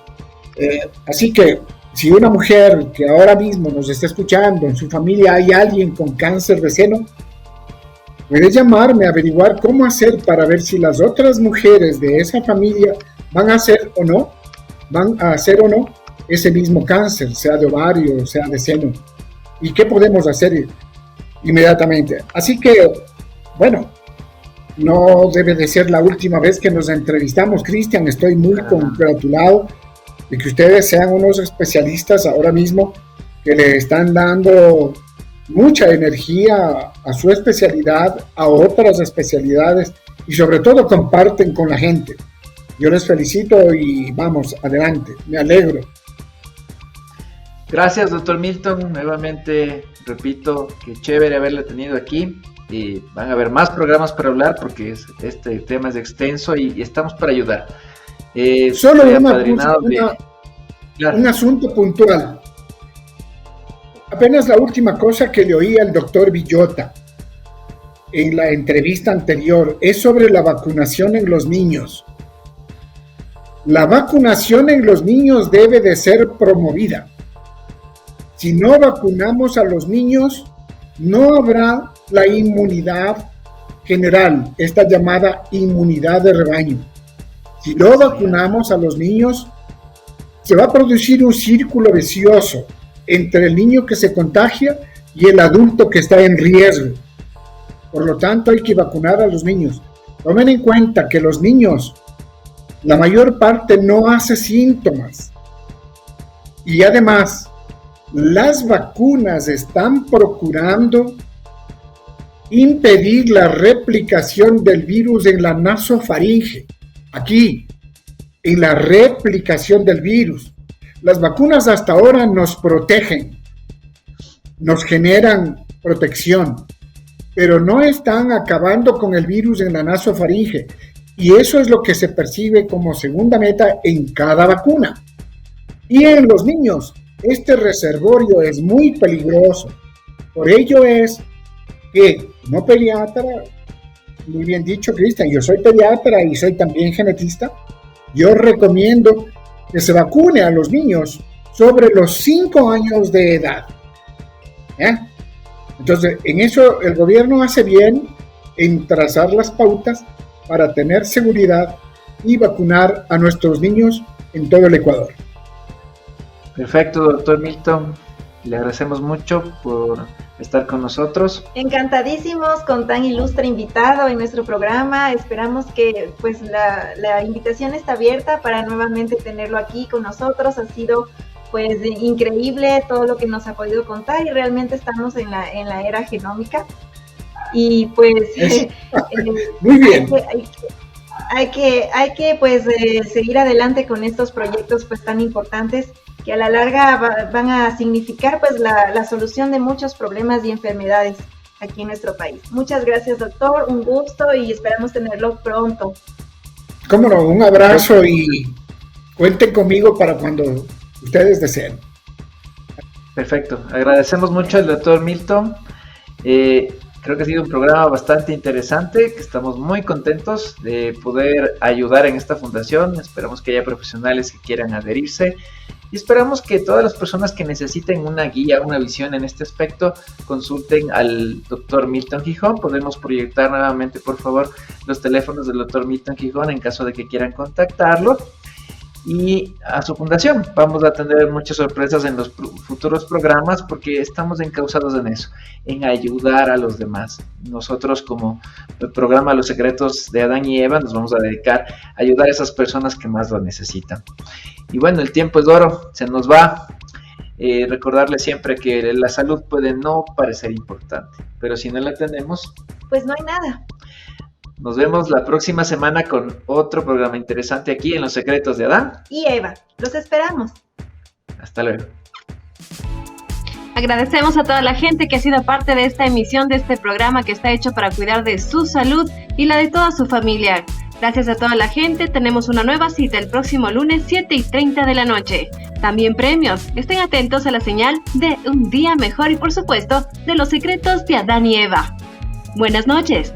[SPEAKER 7] Así que si una mujer que ahora mismo nos está escuchando, en su familia hay alguien con cáncer de seno, puede llamarme a averiguar cómo hacer para ver si las otras mujeres de esa familia van a hacer o no ese mismo cáncer, sea de ovario, sea de seno, y qué podemos hacer inmediatamente. Así que, bueno, no debe de ser la última vez que nos entrevistamos, Cristian. Estoy muy congratulado de que ustedes sean unos especialistas ahora mismo que le están dando mucha energía a su especialidad, a otras especialidades, y sobre todo comparten con la gente. Yo les felicito y vamos, adelante, me alegro.
[SPEAKER 4] Gracias, doctor Milton. Nuevamente, repito, que chévere haberle tenido aquí. Y van a haber más programas para hablar porque este tema es extenso y estamos para ayudar.
[SPEAKER 7] Solo un asunto puntual. Apenas la última cosa que le oí al doctor Villota en la entrevista anterior es sobre la vacunación en los niños. La vacunación en los niños debe de ser promovida. Si no vacunamos a los niños, no habrá la inmunidad general, esta llamada inmunidad de rebaño. Si no vacunamos a los niños, se va a producir un círculo vicioso entre el niño que se contagia y el adulto que está en riesgo. Por lo tanto, hay que vacunar a los niños. Tomen en cuenta que los niños, la mayor parte no hace síntomas. Y además, las vacunas están procurando impedir la replicación del virus en la nasofaringe. Aquí, en la replicación del virus. Las vacunas hasta ahora nos protegen, nos generan protección, pero no están acabando con el virus en la nasofaringe. Y eso es lo que se percibe como segunda meta en cada vacuna. Y en los niños, este reservorio es muy peligroso. Por ello es que, como pediatra, muy bien dicho, Cristian, yo soy pediatra y soy también genetista, yo recomiendo que se vacune a los niños sobre los 5 años de edad. Entonces, en eso el gobierno hace bien en trazar las pautas para tener seguridad y vacunar a nuestros niños en todo el Ecuador.
[SPEAKER 4] Perfecto, doctor Milton. Le agradecemos mucho por estar con nosotros.
[SPEAKER 5] Encantadísimos con tan ilustre invitado en nuestro programa. Esperamos que pues la invitación está abierta para nuevamente tenerlo aquí con nosotros. Ha sido pues increíble todo lo que nos ha podido contar y realmente estamos en la era genómica. Y pues
[SPEAKER 7] muy bien.
[SPEAKER 5] Hay que pues seguir adelante con estos proyectos pues tan importantes que a la larga van a significar pues la solución de muchos problemas y enfermedades aquí en nuestro país. Muchas gracias, doctor, un gusto y esperamos tenerlo pronto.
[SPEAKER 7] Cómo no, un abrazo y cuenten conmigo para cuando ustedes deseen.
[SPEAKER 4] Perfecto, agradecemos mucho al doctor Milton. Creo que ha sido un programa bastante interesante, que estamos muy contentos de poder ayudar en esta fundación. Esperamos que haya profesionales que quieran adherirse y esperamos que todas las personas que necesiten una guía, una visión en este aspecto, consulten al doctor Milton Gijón. Podemos proyectar nuevamente, por favor, los teléfonos del doctor Milton Gijón en caso de que quieran contactarlo. Y a su fundación. Vamos a tener muchas sorpresas en los futuros programas porque estamos encausados en eso, en ayudar a los demás. Nosotros, como el programa Los Secretos de Adán y Eva, nos vamos a dedicar a ayudar a esas personas que más lo necesitan. Y bueno, el tiempo es oro, se nos va. Recordarles siempre que la salud puede no parecer importante, pero si no la tenemos,
[SPEAKER 5] pues no hay nada.
[SPEAKER 4] Nos vemos la próxima semana con otro programa interesante aquí en Los Secretos de Adán
[SPEAKER 5] y Eva. Los esperamos.
[SPEAKER 4] Hasta luego.
[SPEAKER 3] Agradecemos a toda la gente que ha sido parte de esta emisión de este programa que está hecho para cuidar de su salud y la de toda su familia. Gracias a toda la gente. Tenemos una nueva cita el próximo lunes 7:30 de la noche. También premios. Estén atentos a la señal de Un Día Mejor y por supuesto de Los Secretos de Adán y Eva. Buenas noches.